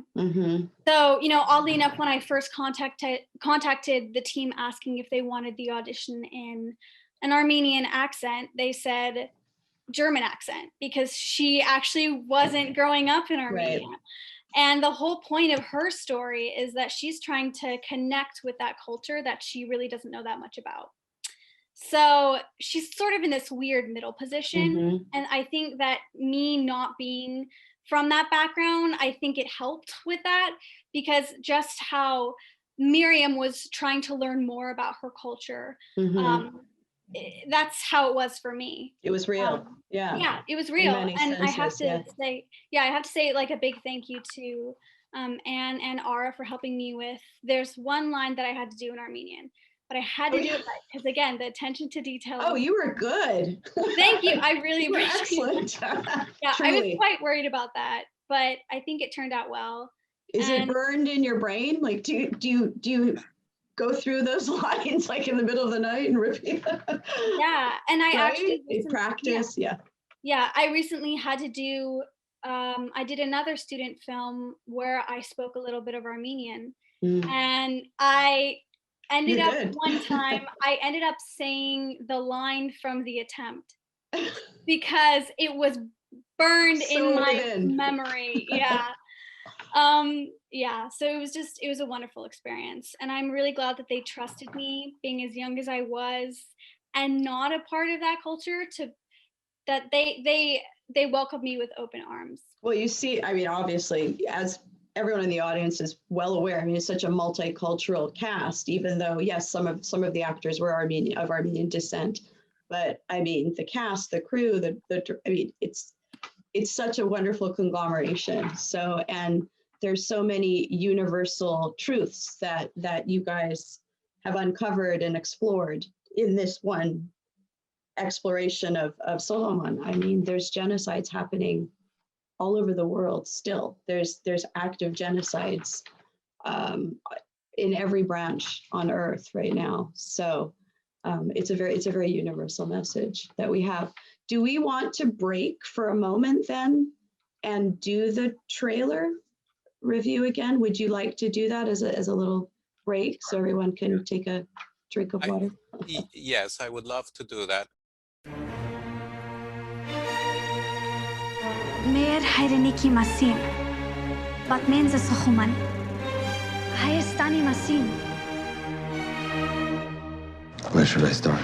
So, oddly enough, when I first contacted the team asking if they wanted the audition in an Armenian accent, they said German accent, because she actually wasn't growing up in Armenia. Right. And the whole point of her story is that she's trying to connect with that culture that she really doesn't know that much about. So she's sort of in this weird middle position. And I think that me not being from that background, I think it helped with that, because just how Miriam was trying to learn more about her culture, that's how it was for me. It was real. Yeah, it was real. And senses, I have to say like a big thank you to Anne and Ara for helping me with, there's one line that I had to do in Armenian, but I had to do it right, because again, the attention to detail. Oh, you were good. Thank you. I really appreciate it. Yeah, I was quite worried about that, but I think it turned out well. Is it burned in your brain? Like, do you go through those lines like in the middle of the night and repeat them? Yeah, and I actually practice. Yeah, I recently had to do. I did another student film where I spoke a little bit of Armenian, and I ended up one time, I ended up saying the line from The Attempt because it was burned in my memory. Yeah. So it was a wonderful experience. And I'm really glad that they trusted me, being as young as I was and not a part of that culture, that they welcomed me with open arms. Well, you see, I mean, obviously, as everyone in the audience is well aware, I mean, it's such a multicultural cast, even though, yes, some of the actors were of Armenian descent, but I mean, the cast, the crew, I mean, it's such a wonderful conglomeration. So, and there's so many universal truths that you guys have uncovered and explored in this one exploration of Soghomon. I mean, there's genocides happening all over the world still. There's active genocides in every branch on earth right now. So it's a very universal message that we have. Do we want to break for a moment then and do the trailer review again? Would you like to do that as a little break so everyone can take a drink of water? Yes, I would love to do that. Մեր հայրենիքի մասին, պատմեն ձեզ Soghomon, Հայաստանի մասին. Where should I start?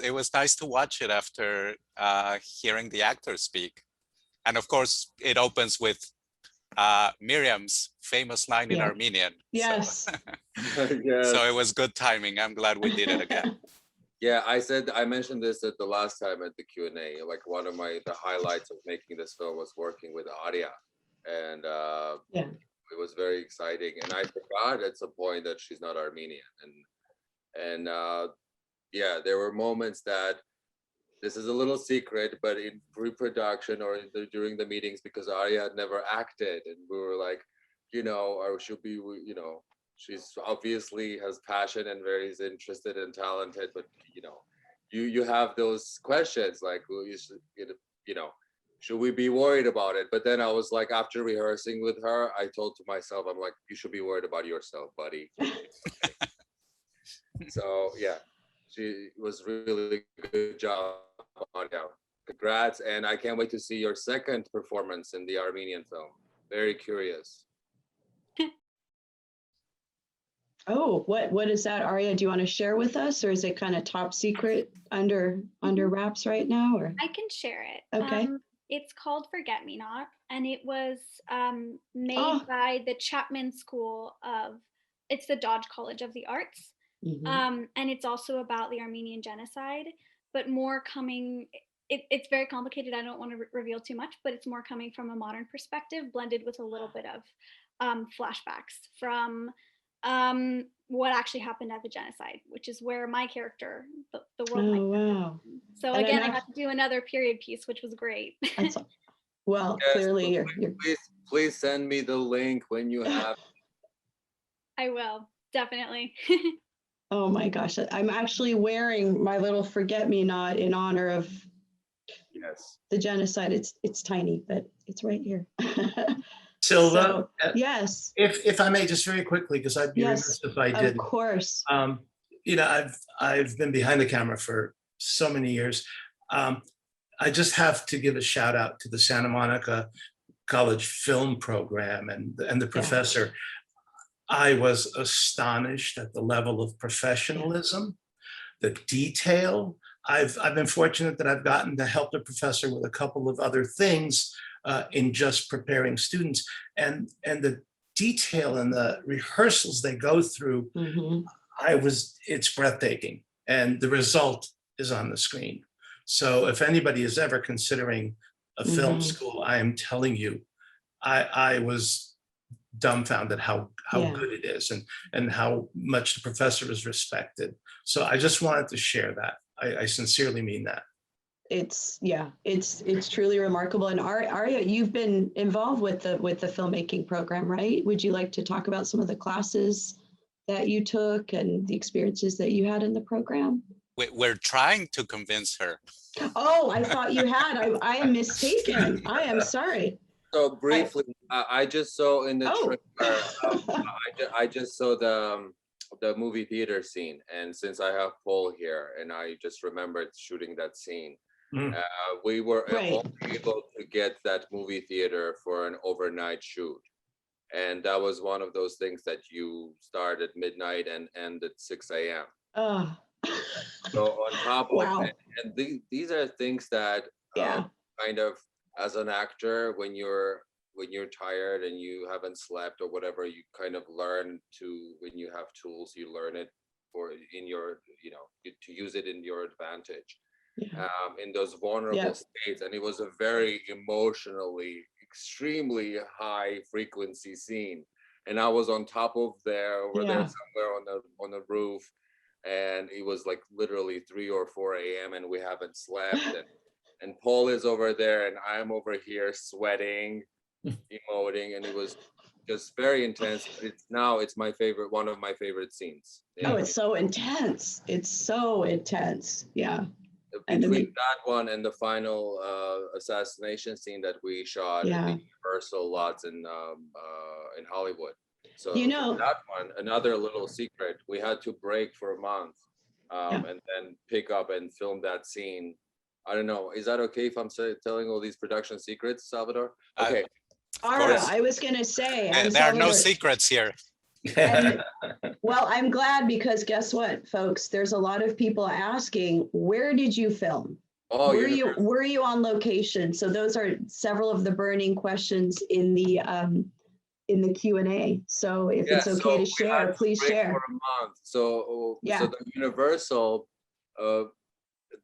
It was nice to watch it after hearing the actors speak. And of course, it opens with Miriam's famous line in Armenian. Yes. So, so it was good timing. I'm glad we did it again. Yeah, I mentioned this at the last time at the Q&A. Like one of the highlights of making this film was working with Arya. And it was very exciting. And I forgot at some point that she's not Armenian. And yeah, there were moments that this is a little secret, but in pre-production or during the meetings, because Arya had never acted, and we were like, or she'll be, she's obviously has passion and very interested and talented, but you have those questions like, should we be worried about it? But then I was like, after rehearsing with her, I told to myself, I'm like, you should be worried about yourself, buddy. So yeah, she was really good job on you. Congrats, and I can't wait to see your second performance in the Armenian film. Very curious. Oh, what is that, Arya? Do you want to share with us, or is it kind of top secret under wraps right now? Or I can share it. Okay. It's called Forget Me Not, and it was made by the Chapman School it's the Dodge College of the Arts. And it's also about the Armenian genocide, but more coming, it's very complicated. I don't want to reveal too much, but it's more coming from a modern perspective, blended with a little bit of flashbacks from what actually happened at the genocide, which is where my character, the world. Oh, wow. So and again, I got to do another period piece, which was great. Well, yes, clearly you're please send me the link when you have. I will, definitely. Oh my gosh, I'm actually wearing my little forget-me-not in honor of the genocide. It's tiny, but it's right here. Silva, so, yes. If I may, just very quickly, because I'd be remiss if I didn't. Of course. You know, I've been behind the camera for so many years. I just have to give a shout out to the Santa Monica College Film Program and the professor. I was astonished at the level of professionalism, the detail. I've been fortunate that I've gotten to help the professor with a couple of other things in just preparing students, and the detail and the rehearsals they go through. It's breathtaking, and the result is on the screen. So if anybody is ever considering a film school, I am telling you, I was dumbfounded how good it is and how much the professor is respected. So I just wanted to share that. I sincerely mean that. It's truly remarkable. And Arya, you've been involved with the filmmaking program, right? Would you like to talk about some of the classes that you took and the experiences that you had in the program? We're trying to convince her. Oh, I thought you had. I am mistaken. I am sorry. So briefly, I just saw in the trailer, I just saw the movie theater scene, and since I have Paul here, and I just remembered shooting that scene, we were only able to get that movie theater for an overnight shoot, and that was one of those things that you start at midnight and end at 6 a.m. So on top of it, and these are things that kind of, as an actor, when you're tired and you haven't slept or whatever, you kind of learn to, when you have tools, you learn it for in your, to use it in your advantage in those vulnerable states. And it was a very emotionally, extremely high frequency scene. And I was on top of there, over there somewhere on the roof. And it was like literally 3 or 4 a.m. and we haven't slept. And Paul is over there and I'm over here sweating, emoting, and it was just very intense. It's my favorite, one of my favorite scenes. Oh, it's so intense. It's so intense. Yeah. Between that one and the final assassination scene that we shot at the Universal lots in Hollywood. So that one, another little secret, we had to break for a month and then pick up and film that scene. I don't know. Is that okay if I'm telling all these production secrets, Salvador? Okay. Arya, I was going to say. There are no secrets here. Well, I'm glad, because guess what, folks? There's a lot of people asking, where did you film? Oh, were you on location? So those are several of the burning questions in the Q&A. So if it's okay to share, please share. For a month. So the Universal,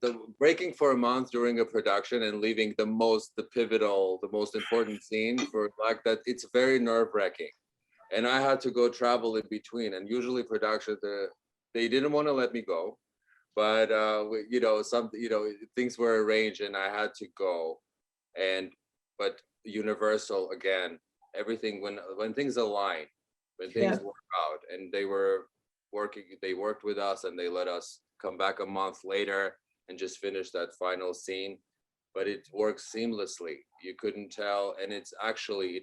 the breaking for a month during a production and leaving the pivotal, the most important scene for like that, it's very nerve-wracking. And I had to go travel in between. And usually production, they didn't want to let me go, but things were arranged and I had to go. But Universal, again, everything, when things align, when things work out, and they worked with us and they let us come back a month later and just finish that final scene. but it works seamlessly. You couldn't tell, and it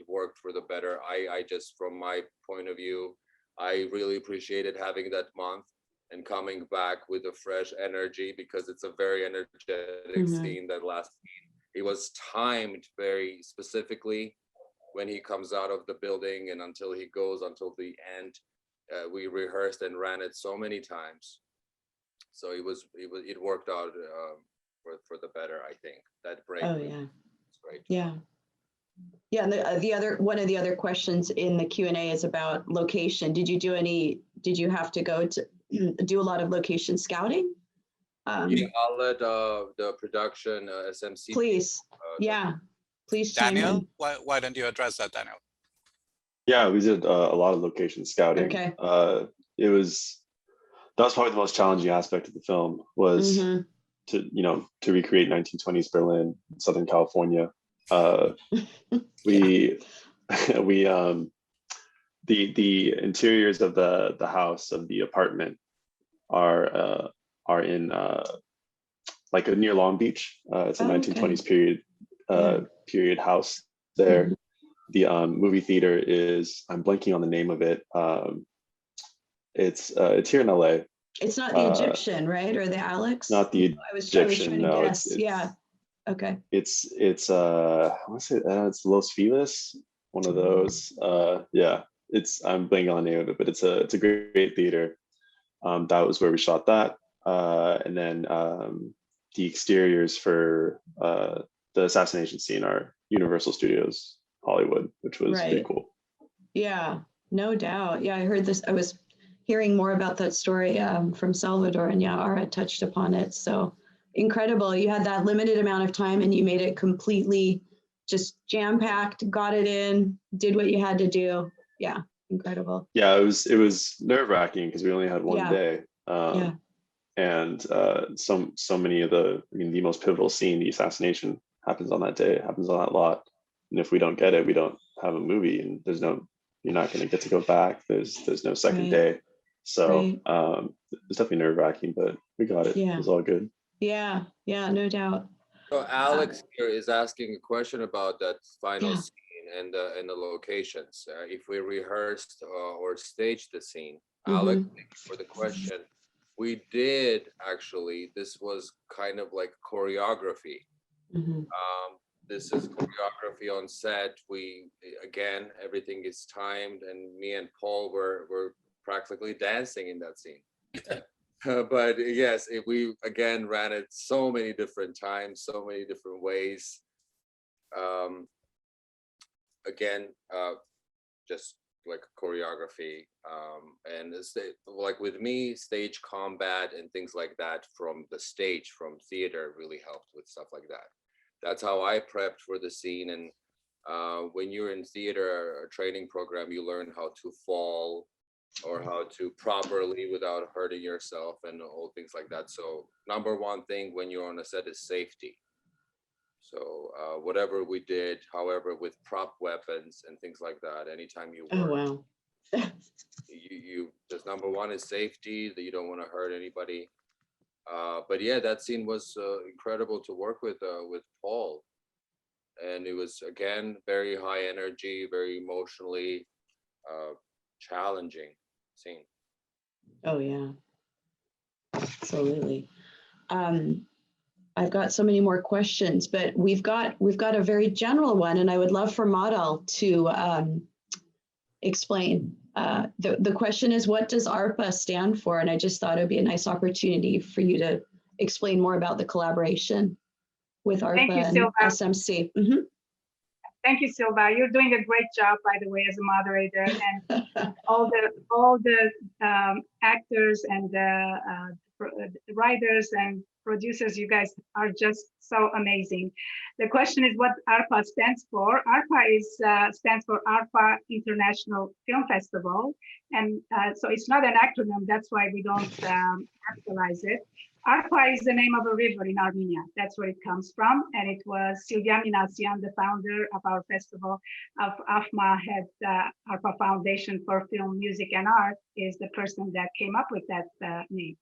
worked for the better. I just, from my point of view, I really appreciated having that month and coming back with a fresh energy, because it's a very energetic scene, that last scene. It was timed very specifically when he comes out of the building and until he goes until the end. We rehearsed and ran it so many times. So it worked out for the better, I think. That break. Oh yeah. Great. Yeah. Yeah, and the other one of the other questions in the Q&A is about location. Did you have to go to do a lot of location scouting? Yeah, I'll let the production SMC. Please. Please chime Daniel, in. why don't you address that, Daniel? Yeah, we did a lot of location scouting. Okay. That was probably the most challenging aspect of the film, was to recreate 1920s Berlin, Southern California. The interiors of the house, of the apartment, are in like near Long Beach. It's a 1920s period house there. The movie theater is, I'm blanking on the name of it. It's here in LA. It's not the Egyptian, right? Or the Alex? Not the Egyptian. No, it's okay. It's I want to say it's Los Feliz, one of those. I'm blanking on the name of it, but it's a great theater. That was where we shot that, and then the exteriors for the assassination scene are Universal Studios Hollywood, which was pretty cool. Yeah, no doubt. Yeah, I heard this. I was hearing more about that story from Salvador, and Arya touched upon it. So incredible. You had that limited amount of time and you made it completely just jam-packed, got it in, did what you had to do. Yeah, incredible. Yeah, it was nerve-wracking because we only had one day. And so many of the most pivotal scene, the assassination, happens on that day, happens on that lot. And if we don't get it, we don't have a movie, and you're not going to get to go back. There's no second day. So it's definitely nerve-wracking, but we got it. It was all good. Yeah, no doubt. So Alex here is asking a question about that final scene and the locations. If we rehearsed or staged the scene. Alex, thank you for the question. We did actually. This was kind of like choreography. This is choreography on set. Everything is timed, and me and Paul were practically dancing in that scene. But yes, we again ran it so many different times, so many different ways. Just like choreography, and like with me, stage combat and things like that from the stage, from theater, really helped with stuff like that. That's how I prepped for the scene. And when you're in theater or training program, you learn how to fall or how to properly without hurting yourself and all things like that. So number one thing when you're on a set is safety. So whatever we did, however, with prop weapons and things like that, anytime you work, you just number one is safety, that you don't want to hurt anybody. But yeah, that scene was incredible to work with Paul. And it was, again, very high energy, very emotionally challenging scene. Oh yeah, absolutely. I've got so many more questions, but we've got a very general one, and I would love for Maral to explain. The question is, what does Arpa stand for? And I just thought it'd be a nice opportunity for you to explain more about the collaboration with Arpa and SMC. Thank you, Silva. You're doing a great job, by the way, as a moderator, and all the actors and the writers and producers. You guys are just so amazing. The question is what Arpa stands for. Arpa stands for Arpa International Film Festival, and so it's not an acronym. That's why we don't capitalize it. Arpa is the name of a river in Armenia. That's where it comes from. And it was Silva Minasian, the founder of our festival, of AFMA, had Arpa Foundation for Film, Music, and Art, is the person that came up with that name.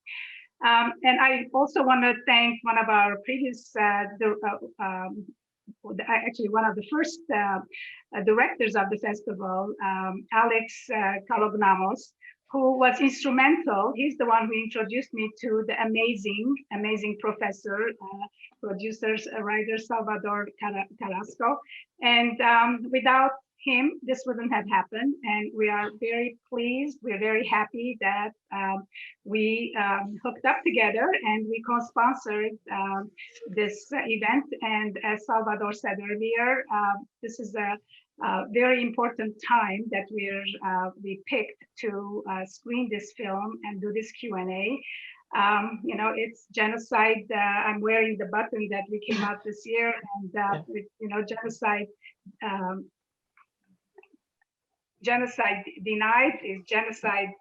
And I also want to thank one of our previous, actually one of the first directors of the festival, Alex Kalognamos, who was instrumental. He's the one who introduced me to the amazing professor, producers, writer Salvador Carrasco. And without him, this wouldn't have happened. And we are very pleased, we're very happy that we hooked up together and we co-sponsored this event. And as Salvador said earlier, this is a very important time that we picked to screen this film and do this Q&A. You know, it's genocide. I'm wearing the button that we came out this year, and you know, genocide denied is genocide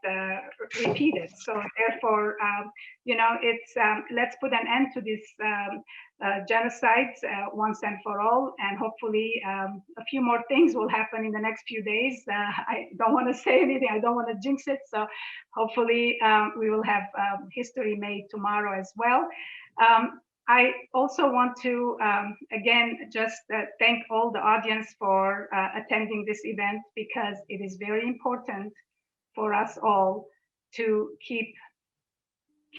repeated. So therefore, you know, it's let's put an end to this genocides once and for all, and hopefully a few more things will happen in the next few days. I don't want to say anything, I don't want to jinx it, so hopefully we will have history made tomorrow as well. I also want to, again, just thank all the audience for attending this event, because it is very important for us all to keep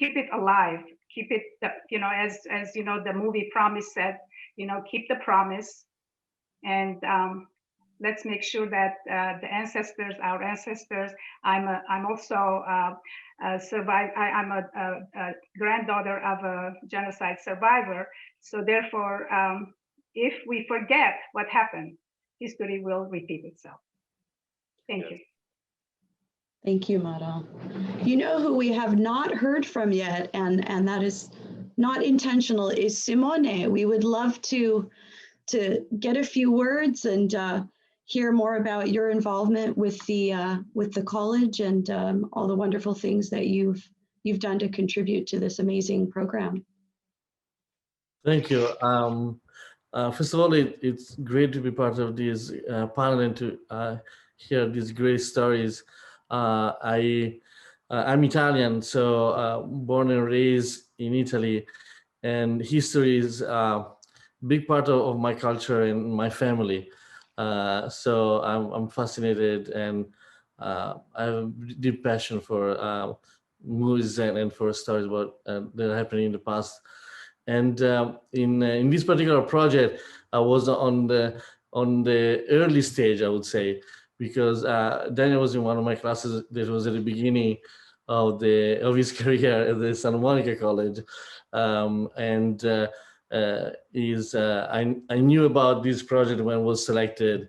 it alive, keep it, you know, as you know, the movie Promise said, you know, keep the promise, and let's make sure that the ancestors, our ancestors, I'm also I'm a granddaughter of a genocide survivor. So therefore, if we forget what happened, history will repeat itself. Thank you. Thank you, Maral. You know who we have not heard from yet, and that is not intentional, is Simone. We would love to get a few words and hear more about your involvement with the college and all the wonderful things that you've done to contribute to this amazing program. Thank you. First of all, it's great to be part of this panel and to hear these great stories. I'm Italian, so born and raised in Italy, and history is a big part of my culture and my family. So I'm fascinated, and I have a deep passion for movies and for stories about that are happening in the past. And in this particular project, I was on the early stage, I would say, because Daniel was in one of my classes that was at the beginning of his career at the Santa Monica College, and I knew about this project when it was selected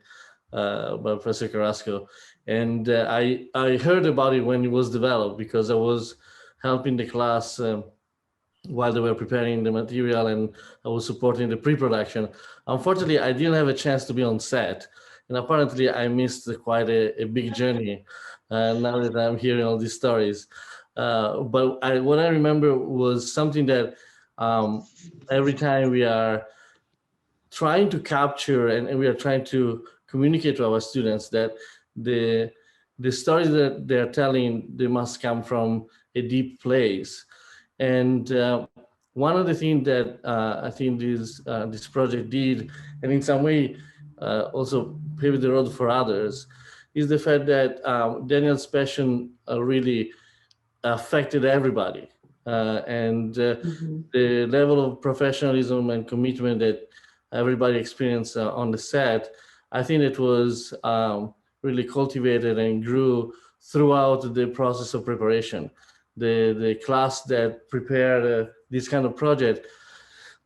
by Professor Carrasco, and I heard about it when it was developed, because I was helping the class while they were preparing the material, and I was supporting the pre-production. Unfortunately, I didn't have a chance to be on set, and apparently I missed quite a big journey now that I'm hearing all these stories. But what I remember was something that every time we are trying to capture and we are trying to communicate to our students that the stories that they're telling, they must come from a deep place. And one of the things that I think this project did, and in some way also paved the road for others, is the fact that Daniel's passion really affected everybody. The level of professionalism and commitment that everybody experienced on the set, I think it was really cultivated and grew throughout the process of preparation. The class that prepared this kind of project,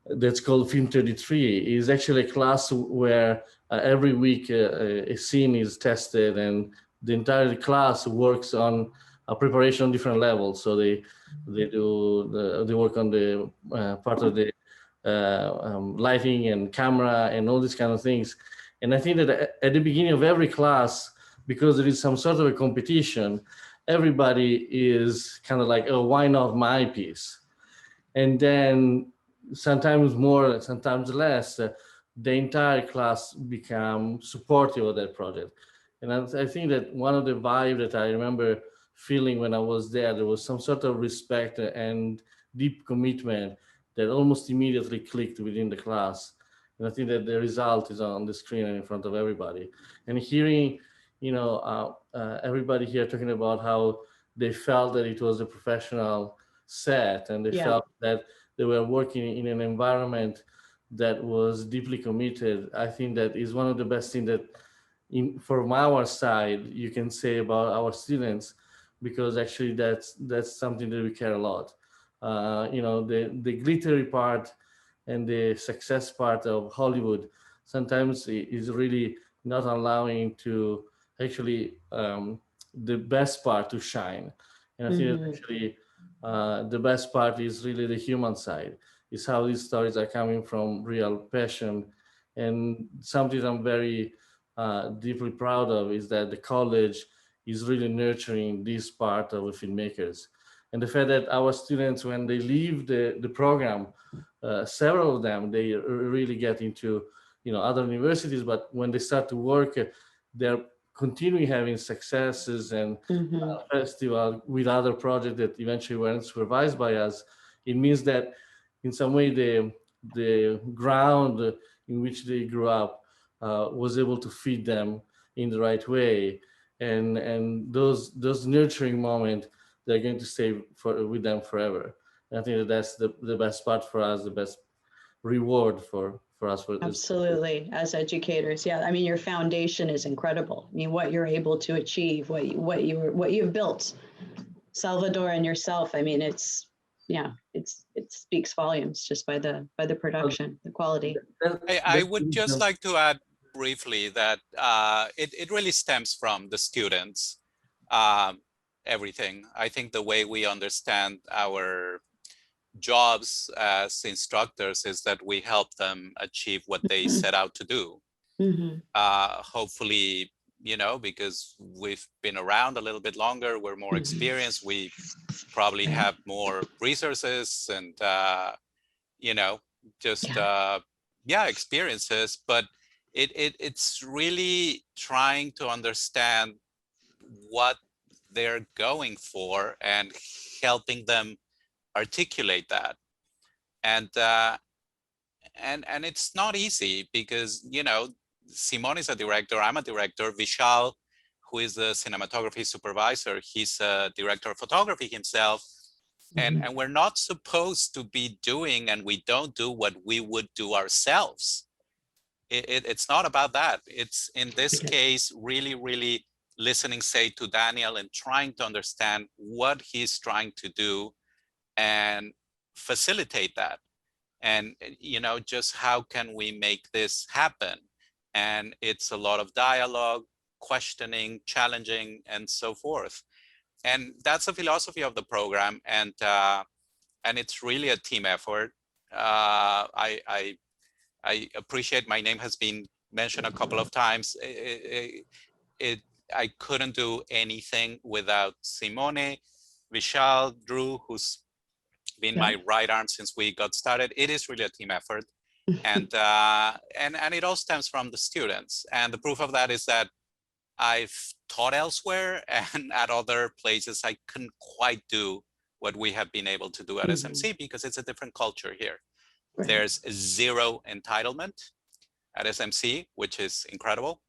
that's called Film 33, is actually a class where every week a scene is tested, and the entire class works on a preparation on different levels. So they work on the part of the lighting and camera and all these kind of things. And I think that at the beginning of every class, because there is some sort of a competition, everybody is kind of like, oh, why not my piece? And then sometimes more, sometimes less, the entire class become supportive of that project. And I think that one of the vibes that I remember feeling when I was there. There was some sort of respect and deep commitment that almost immediately clicked within the class. And I think that the result is on the screen and in front of everybody. And hearing, everybody here talking about how they felt that it was a professional set, and they felt that they were working in an environment that was deeply committed. I think that is one of the best things that from our side you can say about our students, because actually that's something that we care a lot. The glittery part and the success part of Hollywood sometimes is really not allowing to actually the best part to shine. And I think that actually the best part is really the human side. Is how these stories are coming from real passion. And something I'm very deeply proud of is that the college is really nurturing this part of the filmmakers. And the fact that our students, when they leave the program, several of them, they really get into other universities, but when they start to work, they're continuing having successes and festival with other projects that eventually weren't supervised by us. It means that in some way the ground in which they grew up was able to feed them in the right way, and those nurturing moments, they're going to stay with them forever. And I think that that's the best part for us, the best reward for us for this. Absolutely, as educators, yeah. I mean, your foundation is incredible. I mean, what you're able to achieve, what you've built, Salvador and yourself. I mean, it speaks volumes just by the production, the quality. I would just like to add briefly that it really stems from the students. Everything. I think the way we understand our jobs as instructors is that we help them achieve what they set out to do. Hopefully, because we've been around a little bit longer, we're more experienced, we probably have more resources and, experiences, but it's really trying to understand what they're going for and helping them articulate that. And it's not easy because, Simone is a director, I'm a director, Vishal, who is the cinematography supervisor, he's a director of photography himself. And we're not supposed to be doing, and we don't do what we would do ourselves. It's not about that. It's in this case, really, really listening, say, to Daniel and trying to understand what he's trying to do and facilitate that. And, just how can we make this happen? And it's a lot of dialogue, questioning, challenging, and so forth. And that's the philosophy of the program. And it's really a team effort. I appreciate my name has been mentioned a couple of times. I couldn't do anything without Simone, Vishal, Drew, who's been my right arm since we got started. It is really a team effort. And it all stems from the students. And the proof of that is that I've taught elsewhere, and at other places I couldn't quite do what we have been able to do at SMC because it's a different culture here. There's zero entitlement at SMC, which is incredible.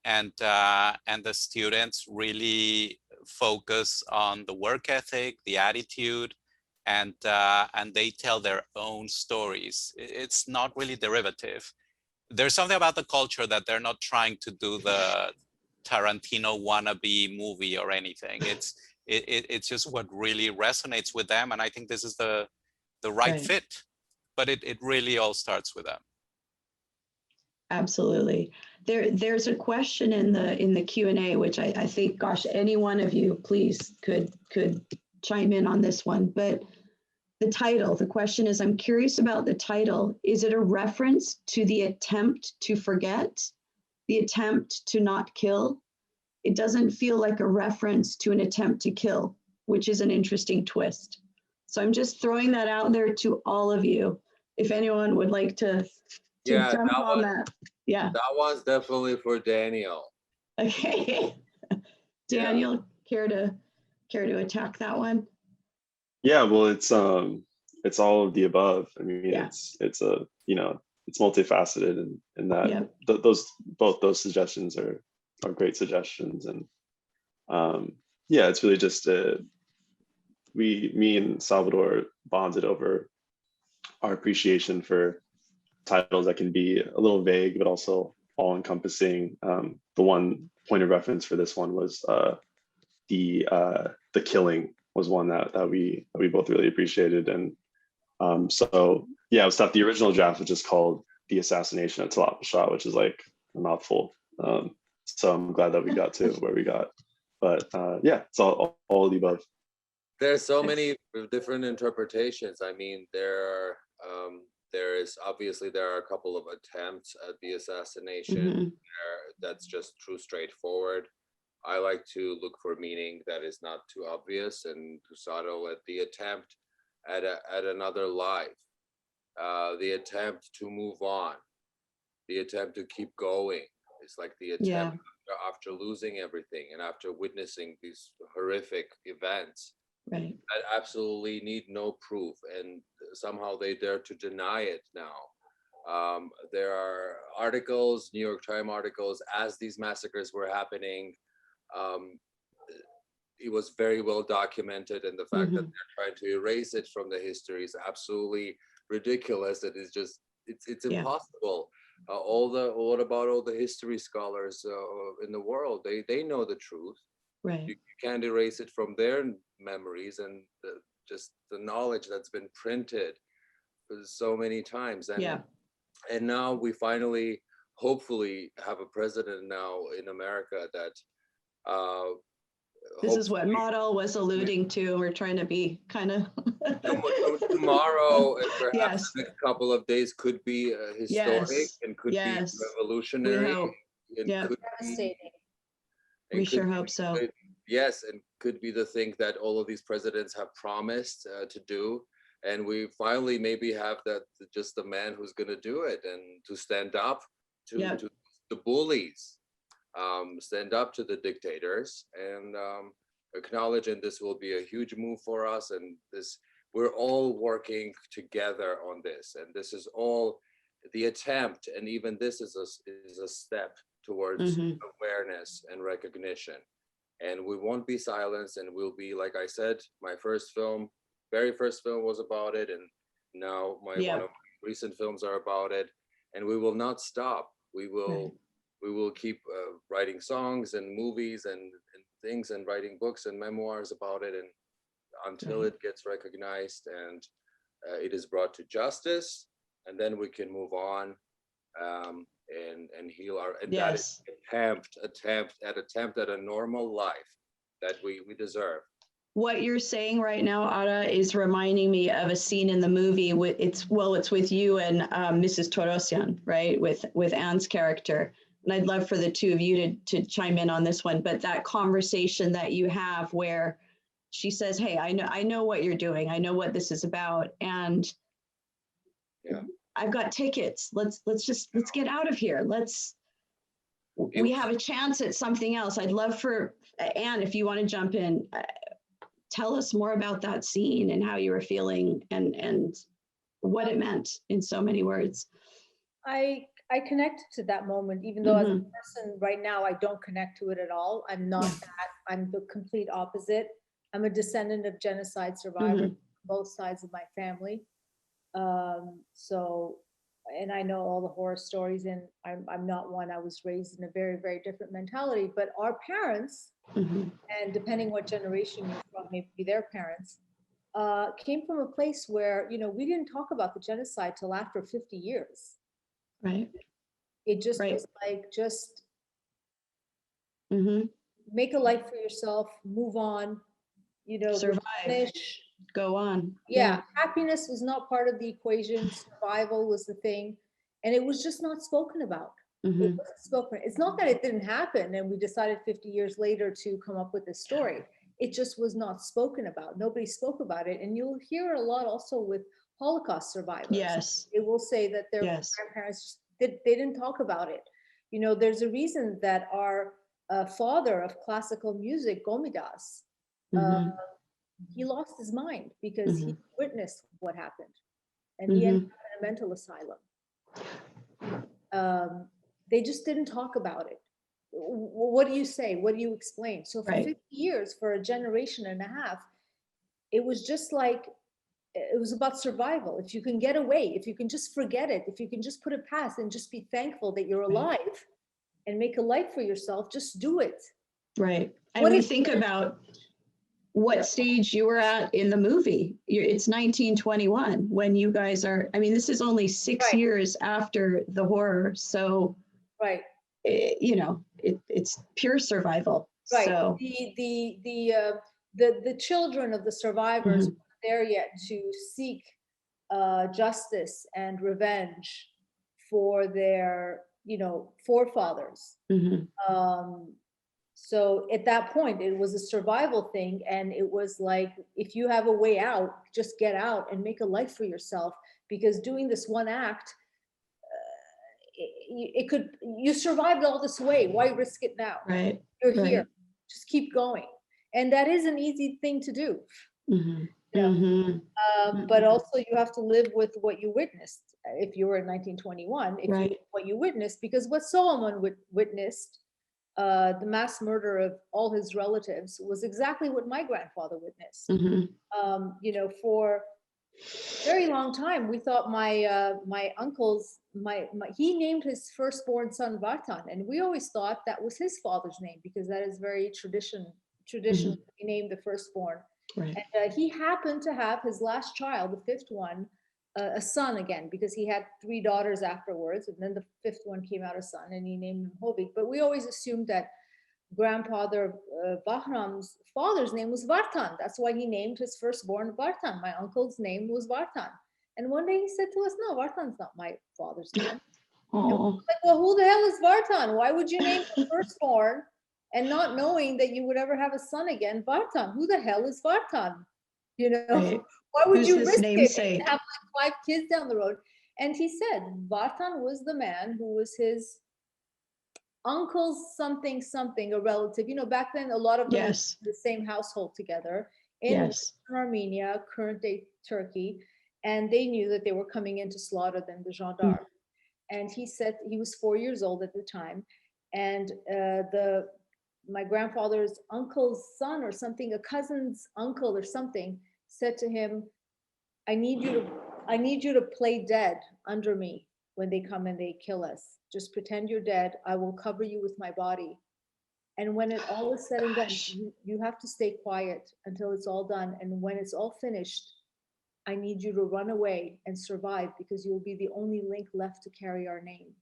And the students really focus on the work ethic, the attitude, and they tell their own stories. It's not really derivative. There's something about the culture that they're not trying to do the Tarantino wannabe movie or anything. It's just what really resonates with them, and I think this is the right fit. But it really all starts with them. Absolutely. There's a question in the Q&A, which I think, gosh, any one of you please could chime in on this one. But the title, the question is, I'm curious about the title. Is it a reference to the attempt to forget, the attempt to not kill? It doesn't feel like a reference to an attempt to kill, which is an interesting twist. So I'm just throwing that out there to all of you. If anyone would like to jump on that. Yeah. That one's definitely for Daniel. Okay. Daniel, care care to attack that one? Yeah, well, it's all of the above. I mean, Yeah. it's a, you know, it's multifaceted, and that Yep. both those suggestions are great suggestions. And yeah, it's really just me and Salvador bonded over our appreciation for titles that can be a little vague but also all encompassing. The one point of reference for this one was the killing was one that we both really appreciated. And so yeah, it was tough. The original draft was just called The Assassination of Talaat Pasha, which is like a mouthful. So I'm glad that we got to where we got. But yeah, it's all of the above. There's so many different interpretations. I mean, there are a couple of attempts at the assassination. That's just true straightforward. I like to look for meaning that is not too obvious and too subtle. At the attempt at another life, the attempt to move on, the attempt to keep going. It's like the attempt after losing everything and after witnessing these horrific events. Right. That absolutely need no proof, and somehow they dare to deny it now. There are articles, New York Times articles, as these massacres were happening. It was very well documented, and the fact that they're trying to erase it from the history is absolutely ridiculous. It is just, it's impossible. What about all the history scholars in the world? They know the truth. Right. You can't erase it from their memories and just the knowledge that's been printed so many times. And now we finally, hopefully, have a president now in America that this is what Maral was alluding to. We're trying to be kind of tomorrow and perhaps the next couple of days could be historic and could be revolutionary. And we sure hope so. Yes, and could be the thing that all of these presidents have promised to do. And we finally maybe have that, just the man who's going to do it and to stand up to the bullies, stand up to the dictators, and acknowledge, and this will be a huge move for us. And we're all working together on this. And this is all the attempt. And even this is a step towards awareness and recognition. And we won't be silenced, and we'll be, like I said, my very first film was about it, and now one of my recent films are about it, and we will not stop. We will keep writing songs and movies and things, and writing books and memoirs about it, and until it gets recognized and it is brought to justice, and then we can move on and heal our that is attempt at a normal life that we deserve. What you're saying right now, Adr, is reminding me of a scene in the movie. It's with you and Mrs. Torosyan, right? With Anne's character. And I'd love for the two of you to chime in on this one. But that conversation that you have where she says, "Hey, I know what you're doing. I know what this is about, and I've got tickets. Let's get out of here. We have a chance at something else." I'd love for Anne, if you want to jump in. Tell us more about that scene and how you were feeling and what it meant in so many words. I connected to that moment, even though as a person right now, I don't connect to it at all. I'm not that. I'm the complete opposite. I'm a descendant of genocide survivors, both sides of my family. And I know all the horror stories, and I'm not one. I was raised in a very, very different mentality, but our parents, and depending what generation you're from, maybe their parents, came from a place where, we didn't talk about the genocide till after 50 years. Right. It just was like, make a life for yourself, move on, survive, replenish. Go on. Happiness was not part of the equation. Survival was the thing, and it was just not spoken about. It wasn't spoken. It's not that it didn't happen and we decided 50 years later to come up with this story. It just was not spoken about. Nobody spoke about it, and you'll hear it a lot also with Holocaust survivors. Yes, it will say that their grandparents they didn't talk about it. There's a reason that our father of classical music, Gomidas, he lost his mind because he witnessed what happened, and he ended up in a mental asylum. They just didn't talk about it. What do you say? What do you explain? So for 50 years, for a generation and a half, it was just like, it was about survival. If you can get away, if you can just forget it, if you can just put it past and just be thankful that you're alive and make a life for yourself, just do it. Right. And we think about what stage you were at in the movie. It's 1921 when you guys are, I mean, this is only 6 years after the horror. So, you know, it's pure survival. Right. So The children of the survivors weren't there yet to seek justice and revenge for their, you know, forefathers. So at that point, it was a survival thing, and it was like, if you have a way out, just get out and make a life for yourself. Because doing this one act, you survived all this way. Why risk it now? Right. You're here. Just keep going. And that is an easy thing to do. But also you have to live with what you witnessed. If you were in 1921, if you what you witnessed, because what Soghomon witnessed, the mass murder of all his relatives, was exactly what my grandfather witnessed. You know, for a very long time, we thought my uncle's, he named his firstborn son Vartan, and we always thought that was his father's name, because that is very traditional. He named the firstborn. And he happened to have his last child, the fifth one, a son again, because he had 3 daughters afterwards, and then the fifth one came out a son, and he named him Hovig. But we always assumed that grandfather Bahram's father's name was Vartan. That's why he named his firstborn Vartan. My uncle's name was Vartan. And one day he said to us, no, Vartan's not my father's name. And we were like, well, who the hell is Vartan? Why would you name the firstborn and not knowing that you would ever have a son again, Vartan? Who the hell is Vartan? You know, why would you risk it and have like 5 kids down the road? And he said Vartan was the man who was his uncle's something, a relative. You know, back then, a lot of them were in the same household together in Armenia, current day Turkey. And they knew that they were coming in to slaughter them, the gendarmes. And he said he was 4 years old at the time. And my grandfather's uncle's son or something, a cousin's uncle or something, said to him, I need you to play dead under me when they come and they kill us. Just pretend you're dead. I will cover you with my body. And when it all is said and done, you have to stay quiet until it's all done. And when it's all finished, I need you to run away and survive, because you will be the only link left to carry our name.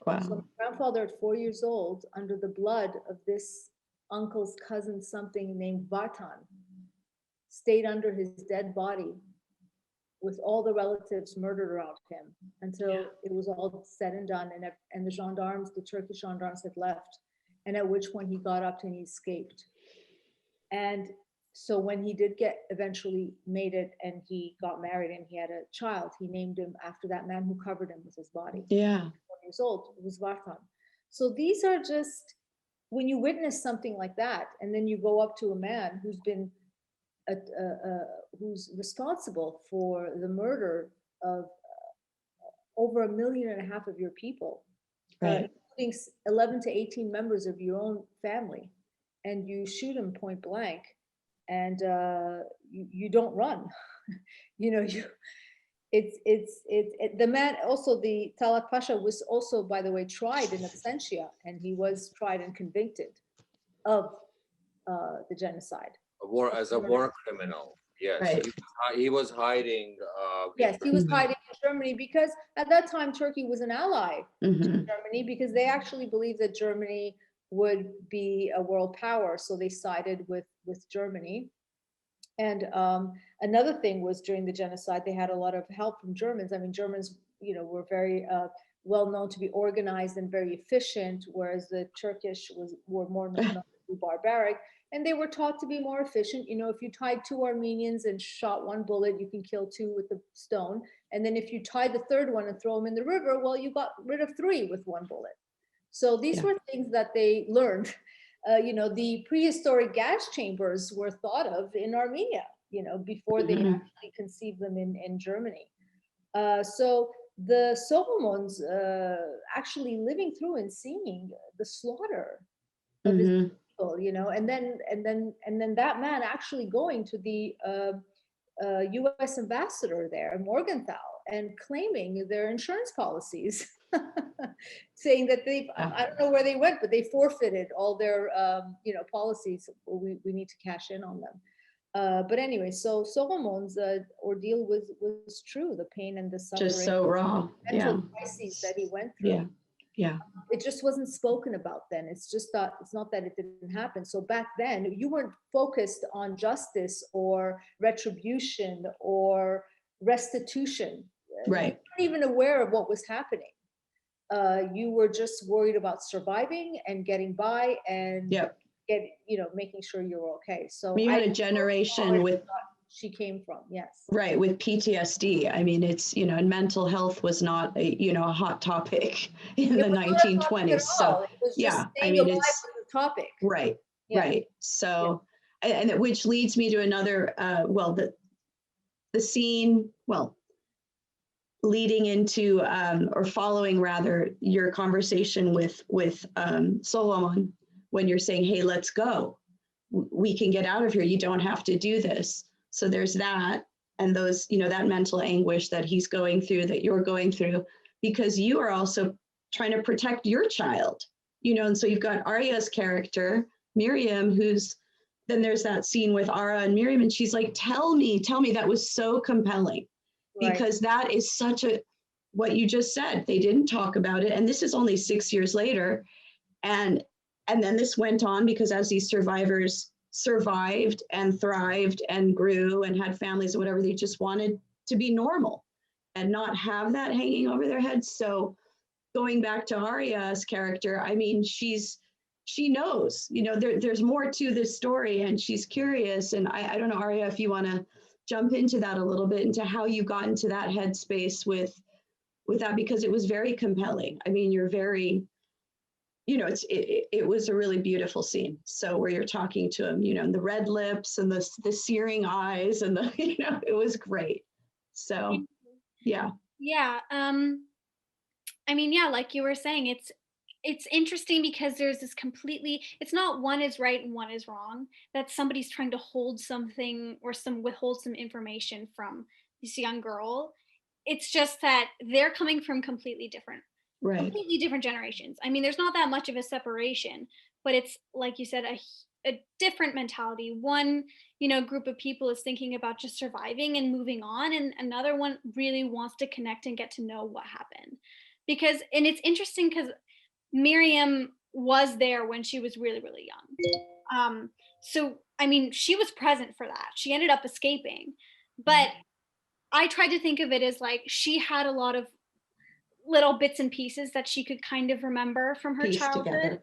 Wow. So my grandfather at 4 years old, under the blood of this uncle's cousin, something named Vartan, stayed under his dead body with all the relatives murdered around him until it was all said and done. And the gendarmes, the Turkish gendarmes, had left. And at which point he got up and he escaped. And so when he did eventually made it, and he got married and he had a child, he named him after that man who covered him with his body. 4 years old, it was Vartan. So these are just, when you witness something like that, and then you go up to a man who's been, who's responsible for the murder of over 1.5 million of your people, including 11 to 18 members of your own family, and you shoot him point blank, and you don't run. You know, the man, also the Talaat Pasha was also, by the way, tried in absentia, and he was tried and convicted of the genocide. As a war criminal, yes. He was hiding. Yes, he was hiding in Germany, because at that time Turkey was an ally to Germany, because they actually believed that Germany would be a world power, so they sided with Germany. And another thing was, during the genocide, they had a lot of help from Germans. I mean, Germans, you know, were very well known to be organized and very efficient, whereas the Turkish were more known to be barbaric. And they were taught to be more efficient. You know, if you tied 2 Armenians and shot 1 bullet, you can kill 2 with a stone. And then if you tied the 3rd one and throw them in the river, well, you got rid of 3 with 1 bullet. So these were things that they learned the prehistoric gas chambers were thought of in Armenia, before they actually conceived them in Germany. So the Soghomons actually living through and seeing the slaughter of his people, and then that man actually going to the U.S. ambassador there, Morgenthau, and claiming their insurance policies, saying that I don't know where they went, but they forfeited all their, policies. We need to cash in on them. But anyway, so Soghomon's ordeal was true, the pain and the suffering. Just so raw. Mental crises that he went through. Yeah. It just wasn't spoken about then. It's not that it didn't happen. So back then, you weren't focused on justice or retribution or restitution. Right. You weren't even aware of what was happening. You were just worried about surviving and getting by and making sure you were okay. So you had a generation with she came from, yes. Right, with PTSD. I mean, it's, and mental health was not a hot topic in the 1920s. So yeah, I mean, it's the topic. Right, right. So, and which leads me to another, the scene, leading into, or following rather, your conversation with Soghomon, when you're saying, hey, let's go. We can get out of here. You don't have to do this. So there's that, and those, that mental anguish that he's going through, that you're going through, because you are also trying to protect your child, and so you've got Arya's character, Miriam, then there's that scene with Arya and Miriam, and she's like, tell me, that was so compelling, because that is what you just said, they didn't talk about it, and this is only 6 years later, and then this went on, because as these survivors survived and thrived and grew and had families or whatever, they just wanted to be normal and not have that hanging over their heads. So going back to Arya's character, I mean, she knows, there's more to this story, and she's curious. And I don't know, Arya, if you want to jump into that a little bit, into how you got into that headspace with that, because it was very compelling. I mean, you're very, it was a really beautiful scene. So where you're talking to him, and the red lips and the searing eyes and the, it was great. So, yeah. Yeah. I mean, yeah, like you were saying, it's interesting because there's this it's not one is right and one is wrong, that somebody's trying to hold something or withhold some information from this young girl. It's just that they're coming from completely different generations. I mean, there's not that much of a separation, but it's, like you said, a different mentality. One, group of people is thinking about just surviving and moving on, and another one really wants to connect and get to know what happened. And it's interesting because Miriam was there when she was really, really young. So, I mean, she was present for that. She ended up escaping, but I tried to think of it as like she had a lot of little bits and pieces that she could kind of remember from her childhood.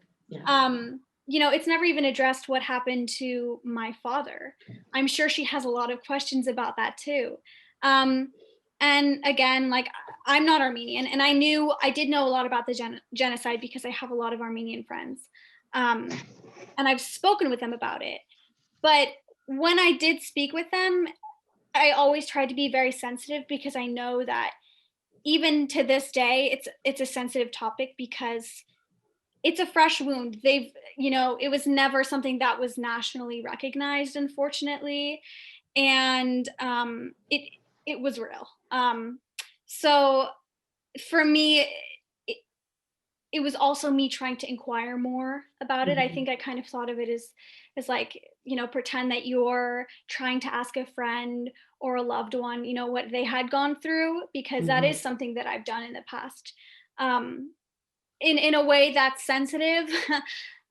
It's never even addressed what happened to my father. I'm sure she has a lot of questions about that too. And again, like, I'm not Armenian, and I did know a lot about the genocide because I have a lot of Armenian friends. And I've spoken with them about it. But when I did speak with them, I always tried to be very sensitive, because I know that even to this day, it's a sensitive topic because it's a fresh wound. It was never something that was nationally recognized, unfortunately. And it was real. So for me, it was also me trying to inquire more about it. I think I kind of thought of it as like, pretend that you're trying to ask a friend or a loved one, what they had gone through, because that is something that I've done in the past, in a way that's sensitive.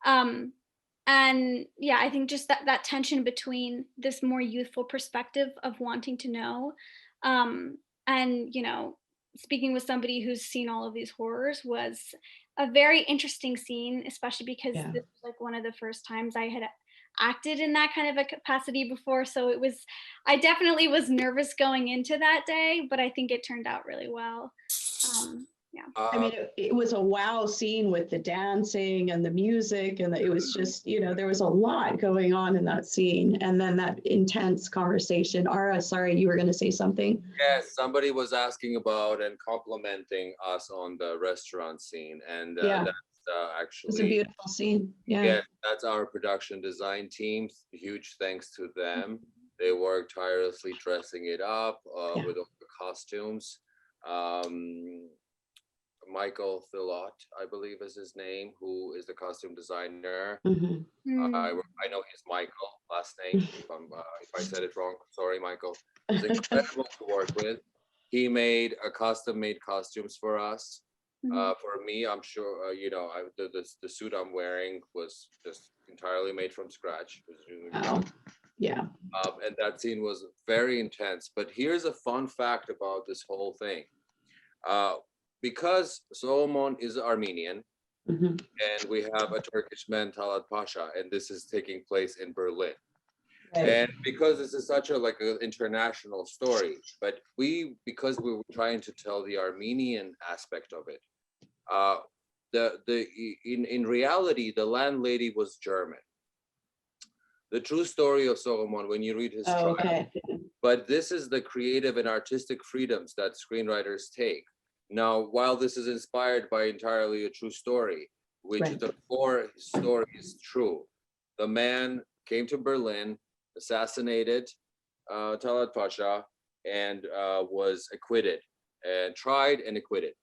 And yeah, I think just that tension between this more youthful perspective of wanting to know, and, speaking with somebody who's seen all of these horrors was a very interesting scene, especially because this was like one of the first times I had acted in that kind of a capacity before. So I definitely was nervous going into that day, but I think it turned out really well. I mean, it was a wow scene with the dancing and the music, and it was just, there was a lot going on in that scene. And then that intense conversation. Ara, sorry, you were going to say something? Yes, somebody was asking about and complimenting us on the restaurant scene. And that's actually, it's a beautiful scene. Yeah, that's our production design team. Huge thanks to them. They worked tirelessly dressing it up with all the costumes. Michael Talaat, I believe is his name, who is the costume designer. I know he's Michael, last name. If I said it wrong, sorry, Michael. He's incredible to work with. He made custom-made costumes for us. For me, I'm sure, the suit I'm wearing was just entirely made from scratch. Yeah. And that scene was very intense. But here's a fun fact about this whole thing. Because Soghomon is Armenian, and we have a Turkish man, Talaat Pasha, and this is taking place in Berlin. And because this is such an international story, but because we were trying to tell the Armenian aspect of it, in reality, the landlady was German. The true story of Soghomon, when you read his trial, but this is the creative and artistic freedoms that screenwriters take. Now, while this is inspired by entirely a true story, which the core story is true, the man came to Berlin, assassinated Talaat Pasha, and was acquitted, and tried and acquitted.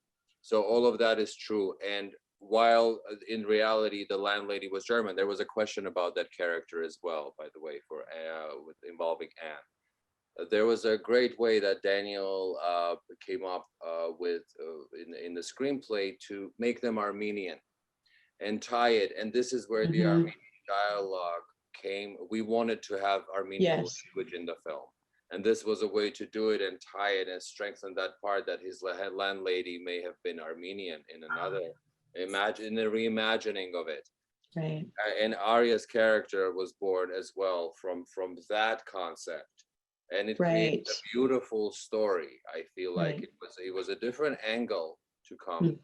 So all of that is true. And while in reality the landlady was German, there was a question about that character as well, by the way, with involving Anne. There was a great way that Daniel came up with in the screenplay to make them Armenian and tie it. And this is where the Armenian dialogue came. We wanted to have Armenian language in the film. And this was a way to do it and tie it and strengthen that part that his landlady may have been Armenian in another, in a reimagining of it. Right. And Arya's character was born as well from that concept. And it created a beautiful story. I feel like it was a different angle to come,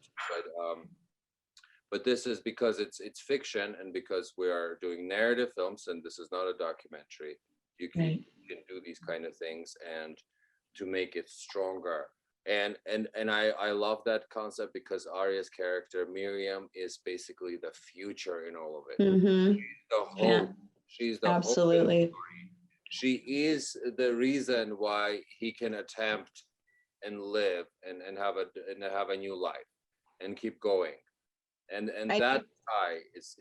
but this is because it's fiction, and because we are doing narrative films, and this is not a documentary. You can do these kind of things and to make it stronger. And I love that concept because Arya's character Miriam is basically the future in all of it. She's the hope. She's the absolutely. Hope. She is the reason why he can attempt and live and have a new life and keep going. And that tie is.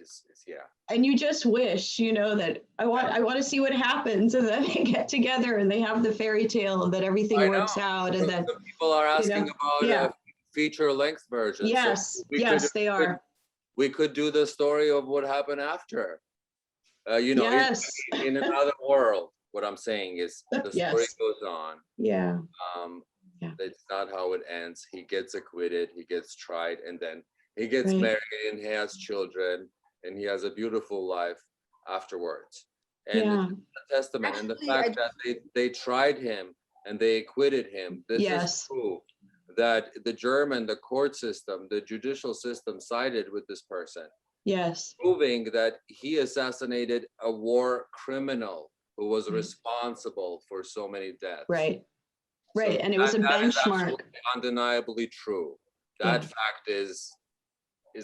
And you just wish, that I want to see what happens, and then they get together and they have the fairy tale that everything works out, and then people are asking about feature length versions. Yes, so they are. We could do the story of what happened after. In another world. What I'm saying is the story goes on. It's not how it ends. He gets acquitted, he gets tried, and then he gets married and he has children, and he has a beautiful life afterwards. And it's a testament. And the fact that they tried him and they acquitted him, this is proof that the court system, the judicial system sided with this person. Proving that he assassinated a war criminal who was responsible for so many deaths. So and it was a benchmark. Undeniably true. That fact is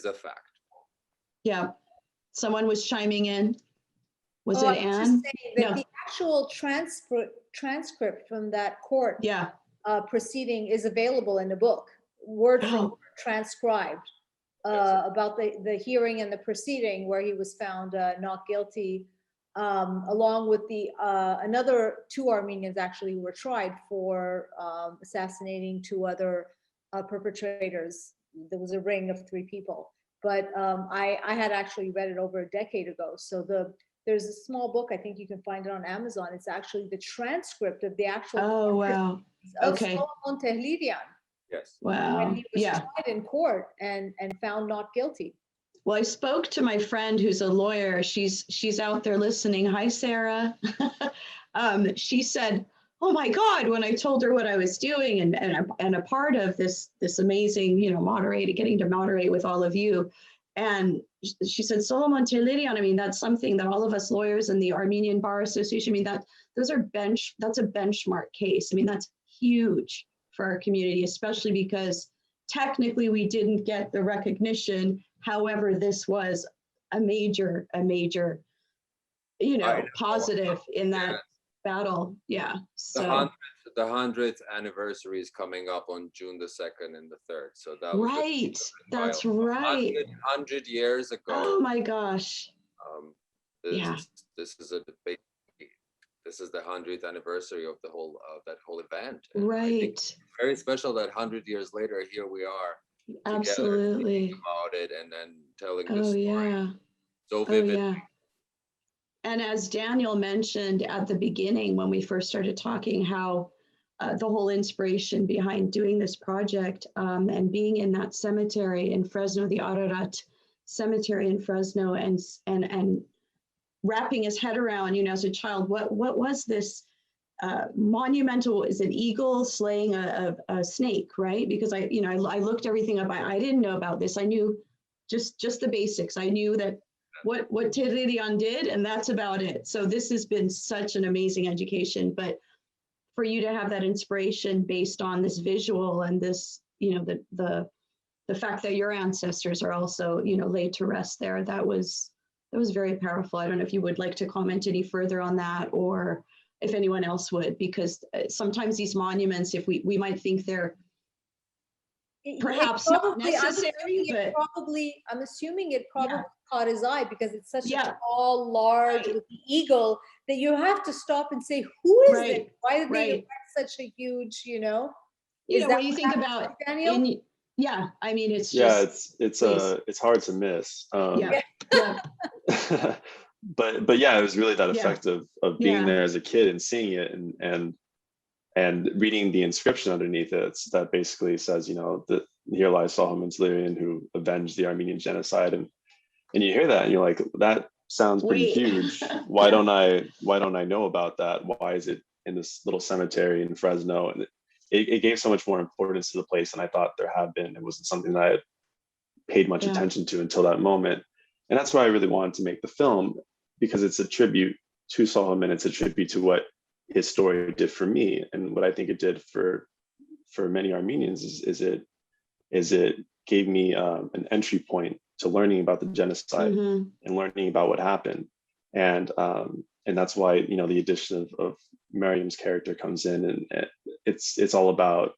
a fact. Someone was chiming in. Was it Anne? Just saying that the actual transcript from that court proceeding is available in the book, word for word transcribed, about the hearing and the proceeding where he was found not guilty. Along with another 2 Armenians actually who were tried for assassinating 2 other perpetrators. There was a ring of 3 people, but I had actually read it over a decade ago. So there's a small book, I think you can find it on Amazon. It's actually the transcript of the actual of Soghomon Tehlirian. Yes. Wow. When he was tried in court and found not guilty. Well, I spoke to my friend who's a lawyer. She's out there listening. Hi, Sarah. She said, oh my God, when I told her what I was doing and a part of this amazing, getting to moderate with all of you. And she said, Soghomon Tehlirian, I mean, that's something that all of us lawyers in the Armenian Bar Association, I mean, that's a benchmark case. I mean, that's huge for our community, especially because technically we didn't get the recognition. However, this was a major, positive in that battle. Yeah. So the 100th anniversary is coming up on June the 2nd and the 3rd. So that was right. That's right. 100 years ago. Oh my gosh. This is a debate. This is the 100th anniversary of the whole that whole event. And right. Very special that 100 years later, here we are. Absolutely. About it and then telling the story. Yeah. So vivid. Oh, yeah. And as Daniel mentioned at the beginning, when we first started talking, how the whole inspiration behind doing this project and being in that cemetery in Fresno, the Ararat cemetery in Fresno, and wrapping his head around, as a child, what was this monumental? Is an eagle slaying a snake, right? Because I looked everything up. I didn't know about this. I knew just the basics. I knew that what Tehlirian did, and that's about it. So this has been such an amazing education. But for you to have that inspiration based on this visual and this, the fact that your ancestors are also, laid to rest there, that was very powerful. I don't know if you would like to comment any further on that, or if anyone else would, because sometimes these monuments, if we might think they're perhaps not necessary, but I'm assuming it probably caught his eye because it's such a tall, large with the eagle that you have to stop and say, who is it? Why did they erect such a huge, when you think about Daniel? I mean, it's just, it's hard to miss. But yeah, it was really that effect of being there as a kid and seeing it and reading the inscription underneath it that basically says, that here lies Soghomon Tehlirian who avenged the Armenian genocide, and you hear that and you're like, that sounds pretty huge. Why don't I know about that? Why is it in this little cemetery in Fresno? And it gave so much more importance to the place than I thought there had been. It wasn't something that I had paid much attention to until that moment. And that's why I really wanted to make the film, because it's a tribute to Soghomon. It's a tribute to what his story did for me, and what I think it did for many Armenians is it gave me an entry point to learning about the genocide and learning about what happened, and that's why the addition of Mariam's character comes in, and it's all about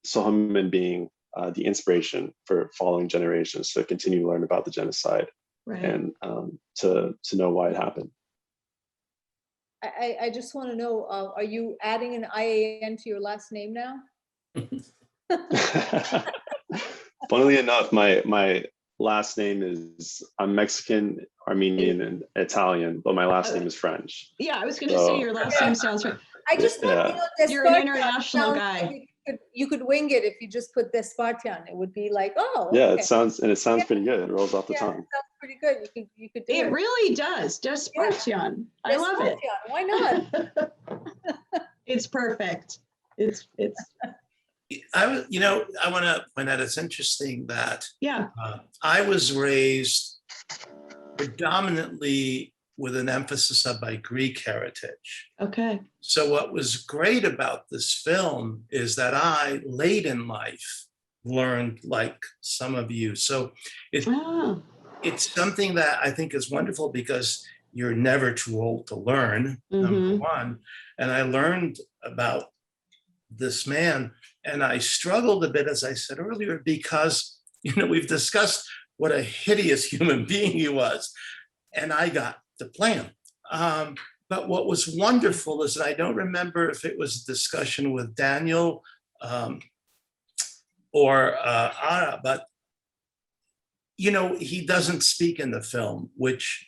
Soghomon being the inspiration for following generations to continue to learn about the genocide and to know why it happened. I just want to know, are you adding an IAN to your last name now? Funnily enough, my last name is, I'm Mexican, Armenian, and Italian, but my last name is French. Yeah, I was going to say your last name sounds right. I just thought, you're an international guy. Like you could wing it if you just put Despartian. It would be like, oh. Yeah, it sounds pretty good. It rolls off the tongue. It sounds pretty good. You could do it. It really does. Despartian. I love it. Why not? It's perfect. It's. I want to point out, it's interesting that I was raised predominantly with an emphasis of my Greek heritage. Okay. So what was great about this film is that I, late in life, learned like some of you. So it's something that I think is wonderful because you're never too old to learn, number one. And I learned about this man, and I struggled a bit, as I said earlier, because, we've discussed what a hideous human being he was, and I got to play him. But what was wonderful is that I don't remember if it was a discussion with Daniel or Arya, but he doesn't speak in the film, which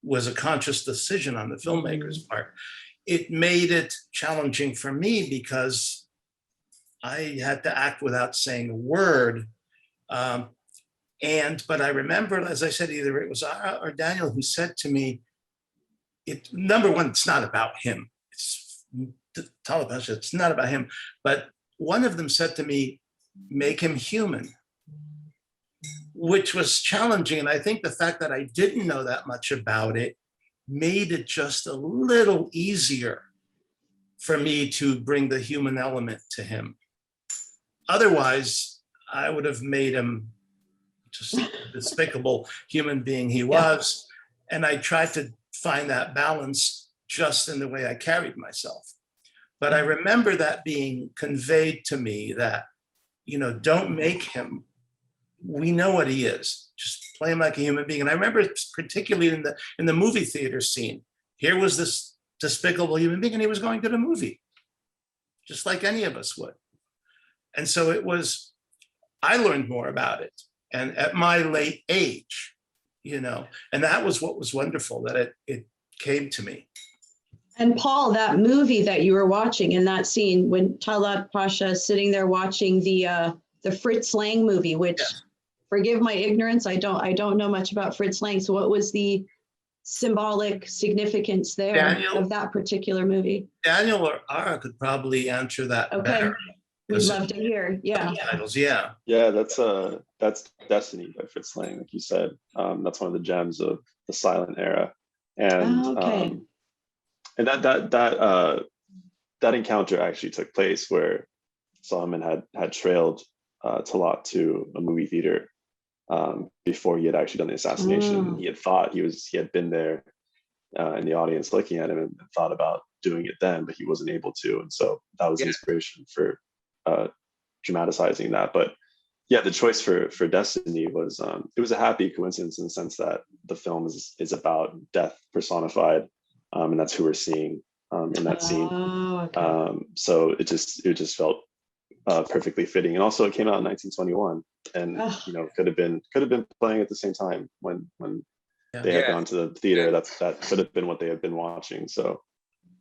was a conscious decision on the filmmaker's part. It made it challenging for me because I had to act without saying a word. But I remember, as I said, either it was Arya or Daniel who said to me, number one, it's not about him. Talaat Pasha, it's not about him, but one of them said to me, make him human, which was challenging. And I think the fact that I didn't know that much about it made it just a little easier for me to bring the human element to him. Otherwise, I would have made him just a despicable human being he was. And I tried to find that balance just in the way I carried myself. But I remember that being conveyed to me that, don't make him, we know what he is, just play him like a human being. And I remember particularly in the movie theater scene, here was this despicable human being and he was going to the movie, just like any of us would. And so I learned more about it. And at my late age, and that was what was wonderful, that it came to me. And Paul, that movie that you were watching in that scene when Talaat Pasha is sitting there watching the Fritz Lang movie, which, forgive my ignorance, I don't know much about Fritz Lang. So what was the symbolic significance there of that particular movie? Daniel or Arya could probably answer that better. We'd love to hear. Yeah. Titles, yeah. Yeah, that's Destiny by Fritz Lang, like you said. That's one of the gems of the silent era. And and that encounter actually took place where Soghomon had trailed Talaat to a movie theater before he had actually done the assassination. He had thought he had been there in the audience looking at him and thought about doing it then, but he wasn't able to. And so that was the inspiration for dramatizing that. But yeah, the choice for Destiny was it was a happy coincidence in the sense that the film is about death personified, and that's who we're seeing in that scene. So it just felt perfectly fitting. And also it came out in 1921, and could have been playing at the same time when they had gone to the theater. That could have been what they had been watching. So.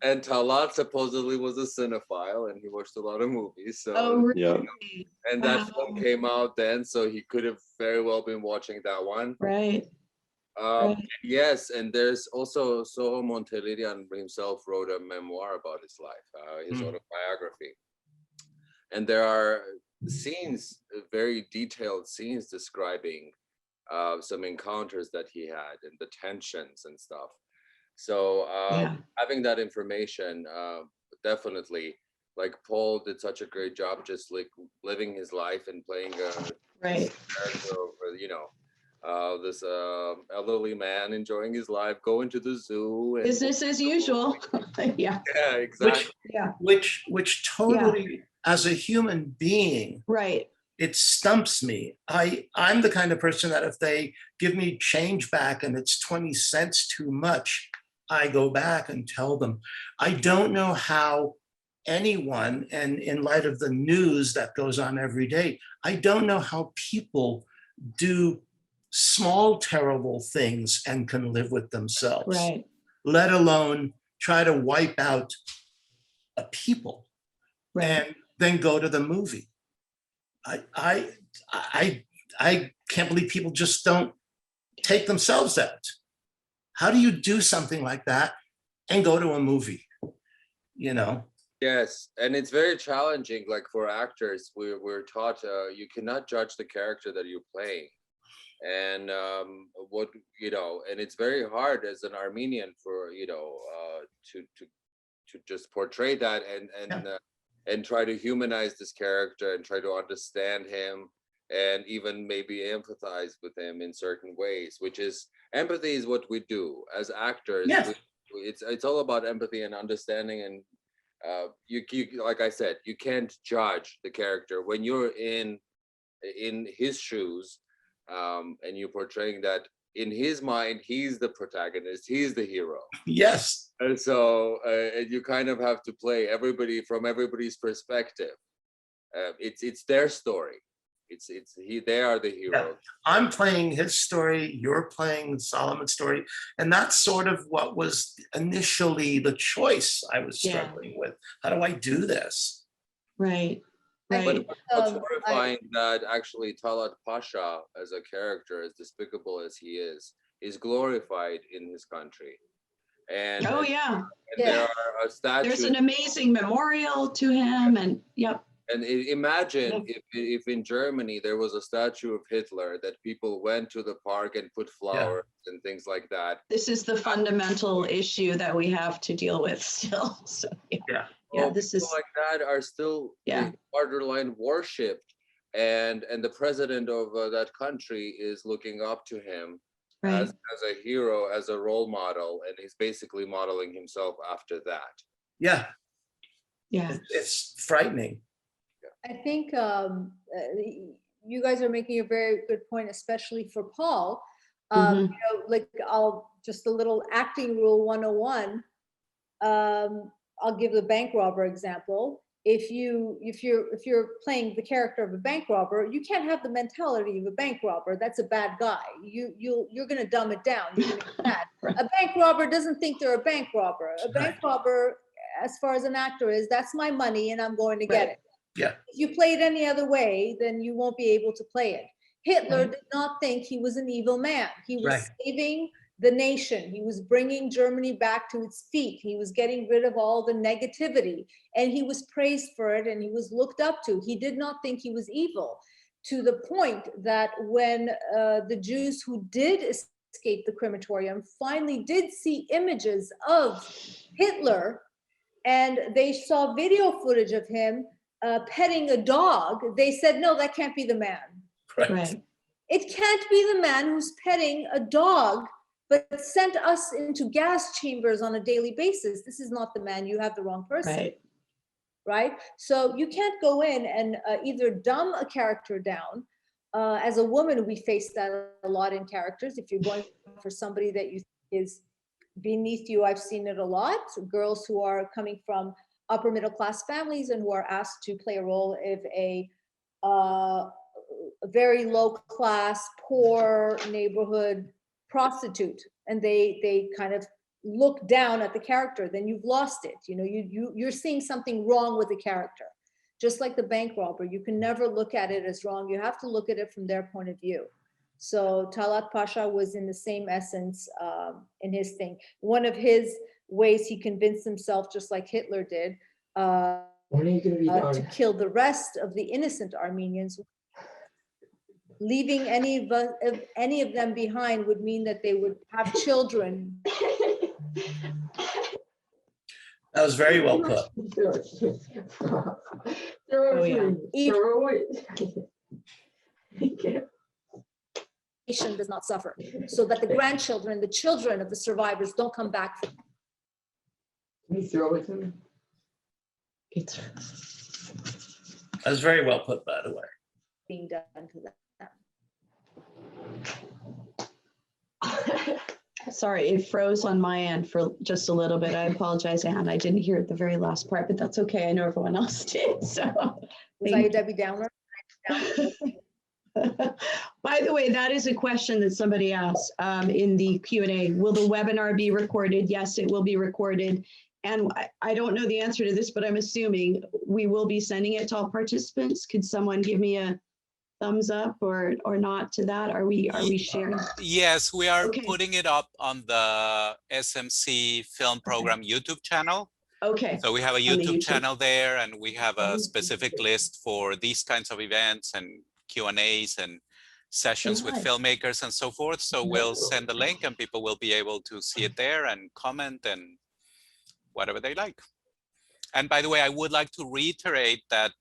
And Talaat supposedly was a cinephile and he watched a lot of movies. So and that film came out then, so he could have very well been watching that one. Right. Yes, and there's also Soghomon Tehlirian himself wrote a memoir about his life, his autobiography. And there are scenes, very detailed scenes describing some encounters that he had and the tensions and stuff. So having that information, definitely, like Paul did such a great job, just like living his life and playing a character over, this elderly man enjoying his life, going to the zoo. And business as usual. Yeah, exactly. Which totally, as a human being, it stumps me. I'm the kind of person that if they give me change back and it's 20 cents too much, I go back and tell them. I don't know how anyone, and in light of the news that goes on every day, I don't know how people do small, terrible things and can live with themselves, let alone try to wipe out a people and then go to the movie. I can't believe people just don't take themselves out. How do you do something like that and go to a movie? Yes, and it's very challenging. Like for actors, we're taught you cannot judge the character that you're playing, and and it's very hard as an Armenian for to just portray that and try to humanize this character and try to understand him and even maybe empathize with him in certain ways, which is empathy is what we do as actors. It's all about empathy and understanding, and you like I said, you can't judge the character when you're in his shoes, and you're portraying that in his mind he's the protagonist, he's the hero. Yes. And so and you kind of have to play everybody from everybody's perspective. It's their story. They are the hero. Yeah. I'm playing his story, you're playing Solomon's story, and that's sort of what was initially the choice I was struggling with. How do I do this? Right. But what's horrifying that actually Talaat Pasha as a character, as despicable as he is glorified in his country. And Oh, yeah. and there are a statue. There's an amazing memorial to him, and yep. And imagine if in Germany there was a statue of Hitler that people went to the park and put flowers and things like that. This is the fundamental issue that we have to deal with still. So Well, this people is like that are still borderline worshipped, and the president of that country is looking up to him as a hero, as a role model, and he's basically modeling himself after that. Yeah. Yeah. It's frightening. I think you guys are making a very good point, especially for Paul. You know, like I'll just a little acting rule 101. I'll give the bank robber example. If you're playing the character of a bank robber, you can't have the mentality of a bank robber. That's a bad guy. You're going to dumb it down. You're gonna be bad. A bank robber doesn't think they're a bank robber. A bank robber, as far as an actor is, that's my money and I'm going to get it. Yeah. If you play it any other way, then you won't be able to play it. Hitler did not think he was an evil man. He was saving the nation. He was bringing Germany back to its feet. He was getting rid of all the negativity, and he was praised for it, and he was looked up to. He did not think he was evil, to the point that when the Jews who did escape the crematorium finally did see images of Hitler, and they saw video footage of him petting a dog, they said, no, that can't be the man. Right. It can't be the man who's petting a dog, but sent us into gas chambers on a daily basis. This is not the man. You have the wrong person. Right? So you can't go in and either dumb a character down. As a woman, we face that a lot in characters. If you're going for somebody that you think is beneath you, I've seen it a lot. Girls who are coming from upper middle class families and who are asked to play a role of a very low class, poor neighborhood prostitute, and they kind of look down at the character, then you've lost it. You know, you're seeing something wrong with the character. Just like the bank robber, you can never look at it as wrong. You have to look at it from their point of view. So Talaat Pasha was in the same essence in his thing. One of his ways he convinced himself, just like Hitler did, to kill the rest of the innocent Armenians. Leaving any of them behind would mean that they would have children. That was very well put. Nation does not suffer, so that the grandchildren, the children of the survivors don't come back. Can you throw it to me? That was very well put, by the way. Being done to them. Sorry, it froze on my end for just a little bit. I apologize, Anne. I didn't hear the very last part, but that's okay. I know everyone else did. So, was I a Debbie Downer? By the way, that is a question that somebody asked in the Q&A. Will the webinar be recorded? Yes, it will be recorded. And I don't know the answer to this, but I'm assuming we will be sending it to all participants. Could someone give me a thumbs up or not to that? Are we sharing? Yes, we are putting it up on the SMC Film Program YouTube channel. Okay. So we have a YouTube channel there, and we have a specific list for these kinds of events and Q&As and sessions with filmmakers and so forth. So we'll send the link and people will be able to see it there and comment and whatever they like. And by the way, I would like to reiterate that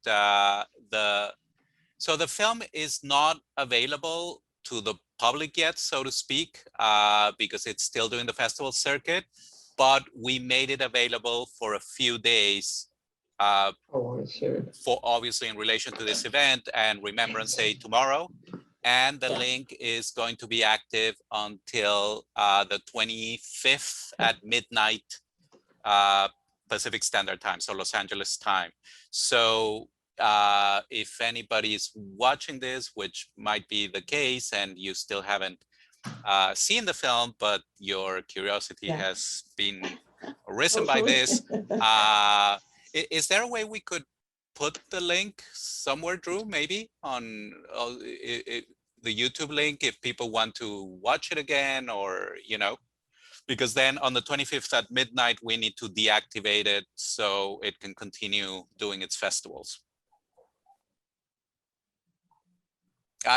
so the film is not available to the public yet, so to speak, because it's still doing the festival circuit, but we made it available for a few days for obviously in relation to this event and Remembrance Day tomorrow. And the link is going to be active until the 25th at midnight Pacific Standard Time, so Los Angeles time. So if anybody's watching this, which might be the case, and you still haven't seen the film, but your curiosity has been arisen by this, is there a way we could put the link somewhere, Drew, maybe on the YouTube link if people want to watch it again, or, you know? because then on the 25th at midnight, we need to deactivate it so it can continue doing its festivals.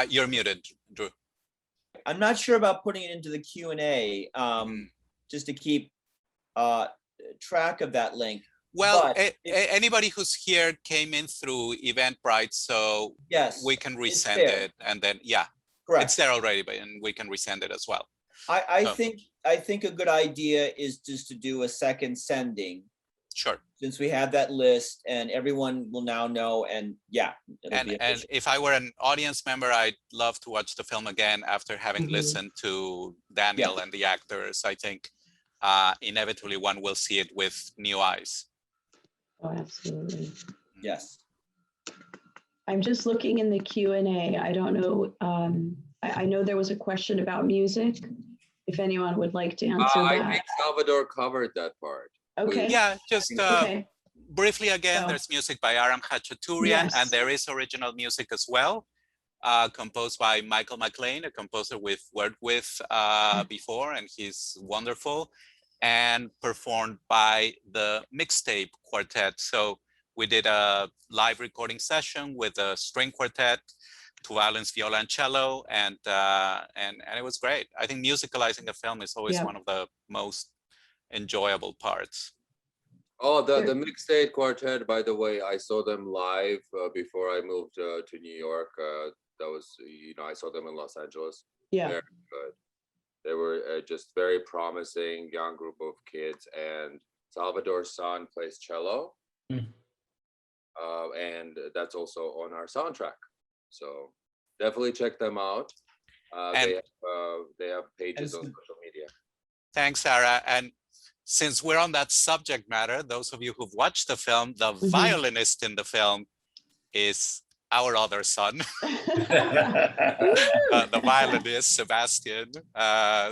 You're muted, Drew. I'm not sure about putting it into the Q&A, just to keep track of that link. Well, anybody who's here came in through Eventbrite, so yes, we can resend it, and then correct. It's there already, but and we can resend it as well. I think a good idea is just to do a second sending. Sure. Since we have that list and everyone will now know, and and if I were an audience member, I'd love to watch the film again after having listened to Daniel and the actors. I think inevitably one will see it with new eyes. Oh, absolutely. Yes. I'm just looking in the Q&A. I don't know. I know there was a question about music. If anyone would like to answer that. I think Salvador covered that part. Okay. Yeah, just briefly again, there's music by Aram Khachaturian, and there is original music as well, composed by Michael McLean, a composer we've worked with before, and he's wonderful, and performed by the Mixtape Quartet. So we did a live recording session with a string quartet, two violins, viola, and cello, and it was great. I think musicalizing a film is always one of the most enjoyable parts. Oh, the Mixtape Quartet, by the way, I saw them live before I moved to New York. That was, I saw them in Los Angeles. Yeah. Very good. They were just very promising young group of kids, and Salvador's son plays cello. And that's also on our soundtrack. So definitely check them out. They have pages on social media. Thanks, Sarah. And since we're on that subject matter, those of you who've watched the film, the violinist in the film is our other son, the violinist, Sebastian.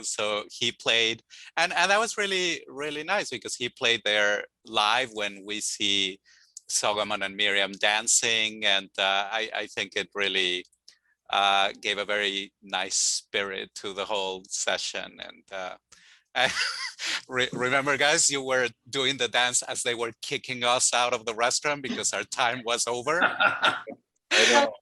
So he played, and that was really, really nice because he played there live when we see Soghomon and Miriam dancing. And I think it really gave a very nice spirit to the whole session. And remember, guys, you were doing the dance as they were kicking us out of the restaurant because our time was over.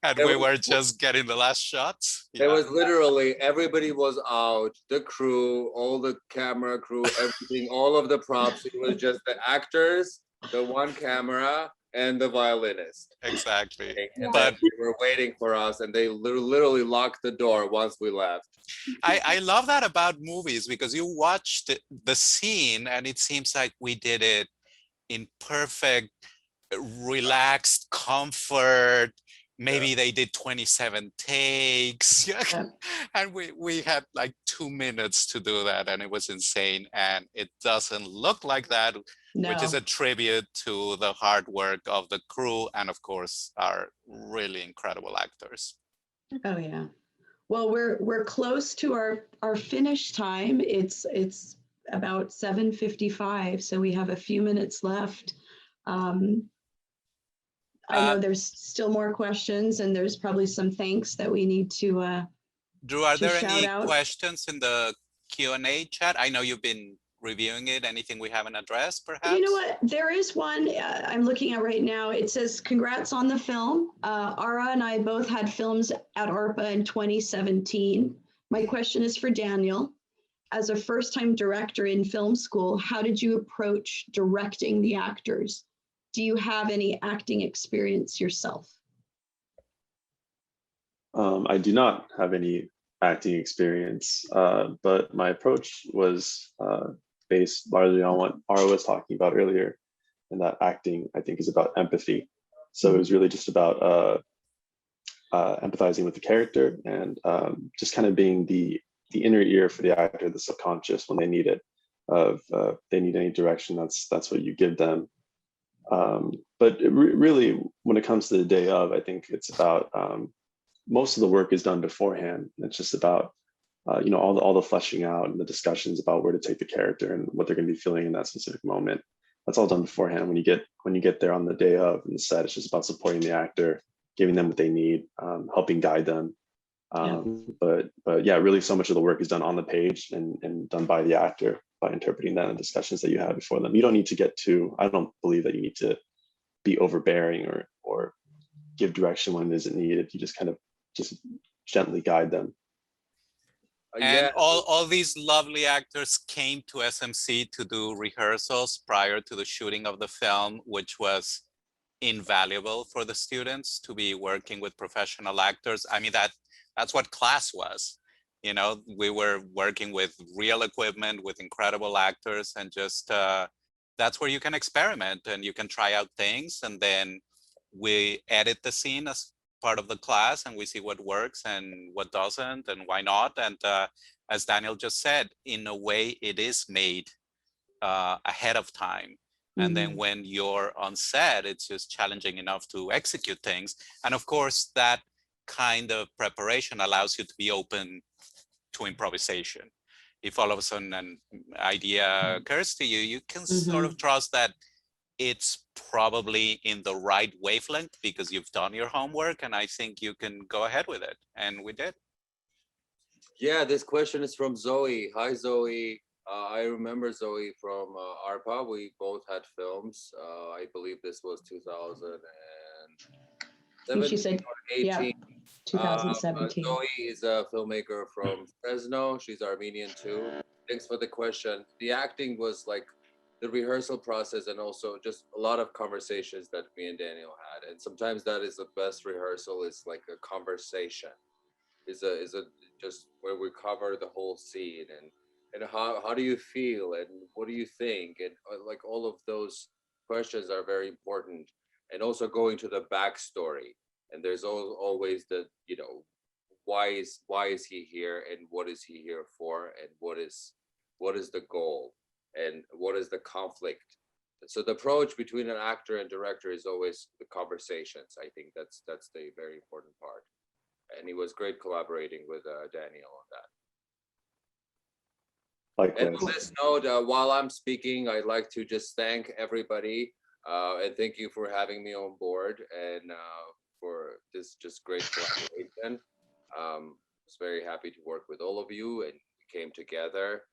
And we were just getting the last shots. It was literally, everybody was out, the crew, all the camera crew, everything, all of the props. It was just the actors, the one camera, and the violinist. Exactly. But they were waiting for us, and they literally locked the door once we left. I love that about movies, because you watch the scene and it seems like we did it in perfect, relaxed comfort. Maybe they did 27 takes. And we had like 2 minutes to do that, and it was insane. And it doesn't look like that, which is a tribute to the hard work of the crew and of course our really incredible actors. Oh yeah. Well, we're close to our finish time. It's about 7:55, so we have a few minutes left. I know there's still more questions, and there's probably some thanks that we need to Drew, are there any out. questions in the Q&A chat? I know you've been reviewing it. Anything we haven't addressed, perhaps? You know what? There is one I'm looking at right now. It says, congrats on the film. Ara and I both had films at Arpa in 2017. My question is for Daniel. As a first-time director in film school, how did you approach directing the actors? Do you have any acting experience yourself? I do not have any acting experience, but my approach was based largely on what Ara was talking about earlier, and that acting, I think, is about empathy. So it was really just about empathizing with the character and just kind of being the inner ear for the actor, the subconscious, when they need it. If they need any direction, that's what you give them. But really, when it comes to the day of, I think it's about most of the work is done beforehand. It's just about all the fleshing out and the discussions about where to take the character and what they're going to be feeling in that specific moment. That's all done beforehand. When you get there on the day of in the set, it's just about supporting the actor, giving them what they need, helping guide them. But yeah, really, so much of the work is done on the page and done by the actor. by interpreting that in discussions that you have before them. You don't need to get too, I don't believe that you need to be overbearing or give direction when it isn't needed. You just kind of just gently guide them. And all these lovely actors came to SMC to do rehearsals prior to the shooting of the film, which was invaluable for the students to be working with professional actors. I mean, that's what class was. You know, we were working with real equipment, with incredible actors, and just that's where you can experiment and you can try out things. And then we edit the scene as part of the class, and we see what works and what doesn't and why not. And as Daniel just said, in a way it is made ahead of time. And then when you're on set, it's just challenging enough to execute things. And of course, that kind of preparation allows you to be open to improvisation. If all of a sudden an idea occurs to you, you can sort of trust that it's probably in the right wavelength because you've done your homework, and I think you can go ahead with it. And we did. Yeah, this question is from Zoe. Hi, Zoe. I remember Zoe from Arpa. We both had films. I believe this was 2017 she said, or 18. Yeah, 2017. Zoe is a filmmaker from Fresno. She's Armenian too. Thanks for the question. The acting was like the rehearsal process, and also just a lot of conversations that me and Daniel had. And sometimes that is the best rehearsal, is like a conversation. Is a just where we cover the whole scene and how do you feel and what do you think, and like all of those questions are very important. And also going to the backstory, and there's always the, you know, why is he here and what is he here for, and what is the goal and what is the conflict. So the approach between an actor and director is always the conversations. I think that's the very important part. And he was great collaborating with Daniel on that. Likewise. And on this note, while I'm speaking, I'd like to just thank everybody and thank you for having me on board and for this just great collaboration. I was very happy to work with all of you, and we came together,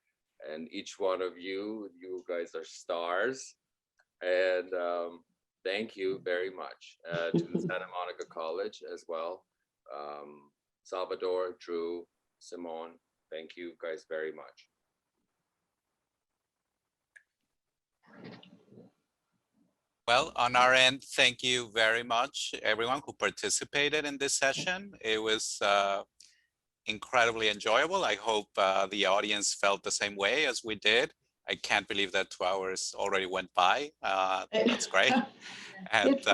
and each one of you guys are stars. And thank you very much to the Santa Monica College as well. Salvador, Drew, Simone, thank you guys very much. Well, on our end, thank you very much, everyone who participated in this session. It was incredibly enjoyable. I hope the audience felt the same way as we did. I can't believe that 2 hours already went by. That's great. And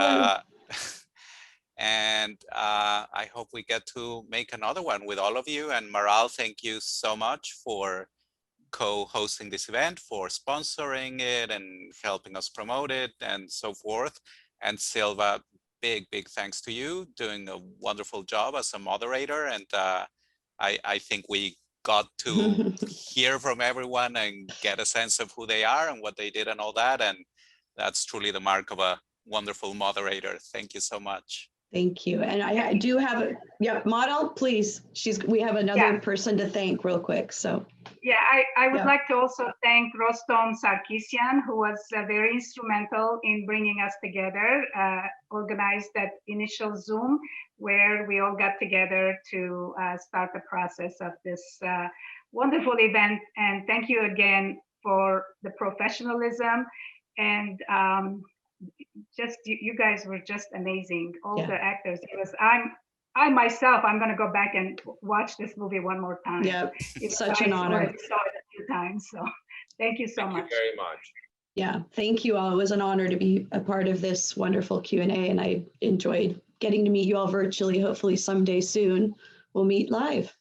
I hope we get to make another one with all of you. And Maral, thank you so much for co-hosting this event, for sponsoring it and helping us promote it and so forth. And Silva, big thanks to you, doing a wonderful job as a moderator. And I think we got to hear from everyone and get a sense of who they are and what they did and all that. And that's truly the mark of a wonderful moderator. Thank you so much. Thank you. And I do have a, Maral, please. We have another person to thank real quick. So I would like to also thank Rostom Sarkisian, who was very instrumental in bringing us together, organized that initial Zoom where we all got together to start the process of this wonderful event. And thank you again for the professionalism and just you guys were just amazing, all the actors. It was I myself, I'm going to go back and watch this movie one more time. Yeah, it's such an honor. I saw it a few times, so thank you so much. Thank you very much. Yeah, thank you all. It was an honor to be a part of this wonderful Q&A, and I enjoyed getting to meet you all virtually. Hopefully someday soon we'll meet live.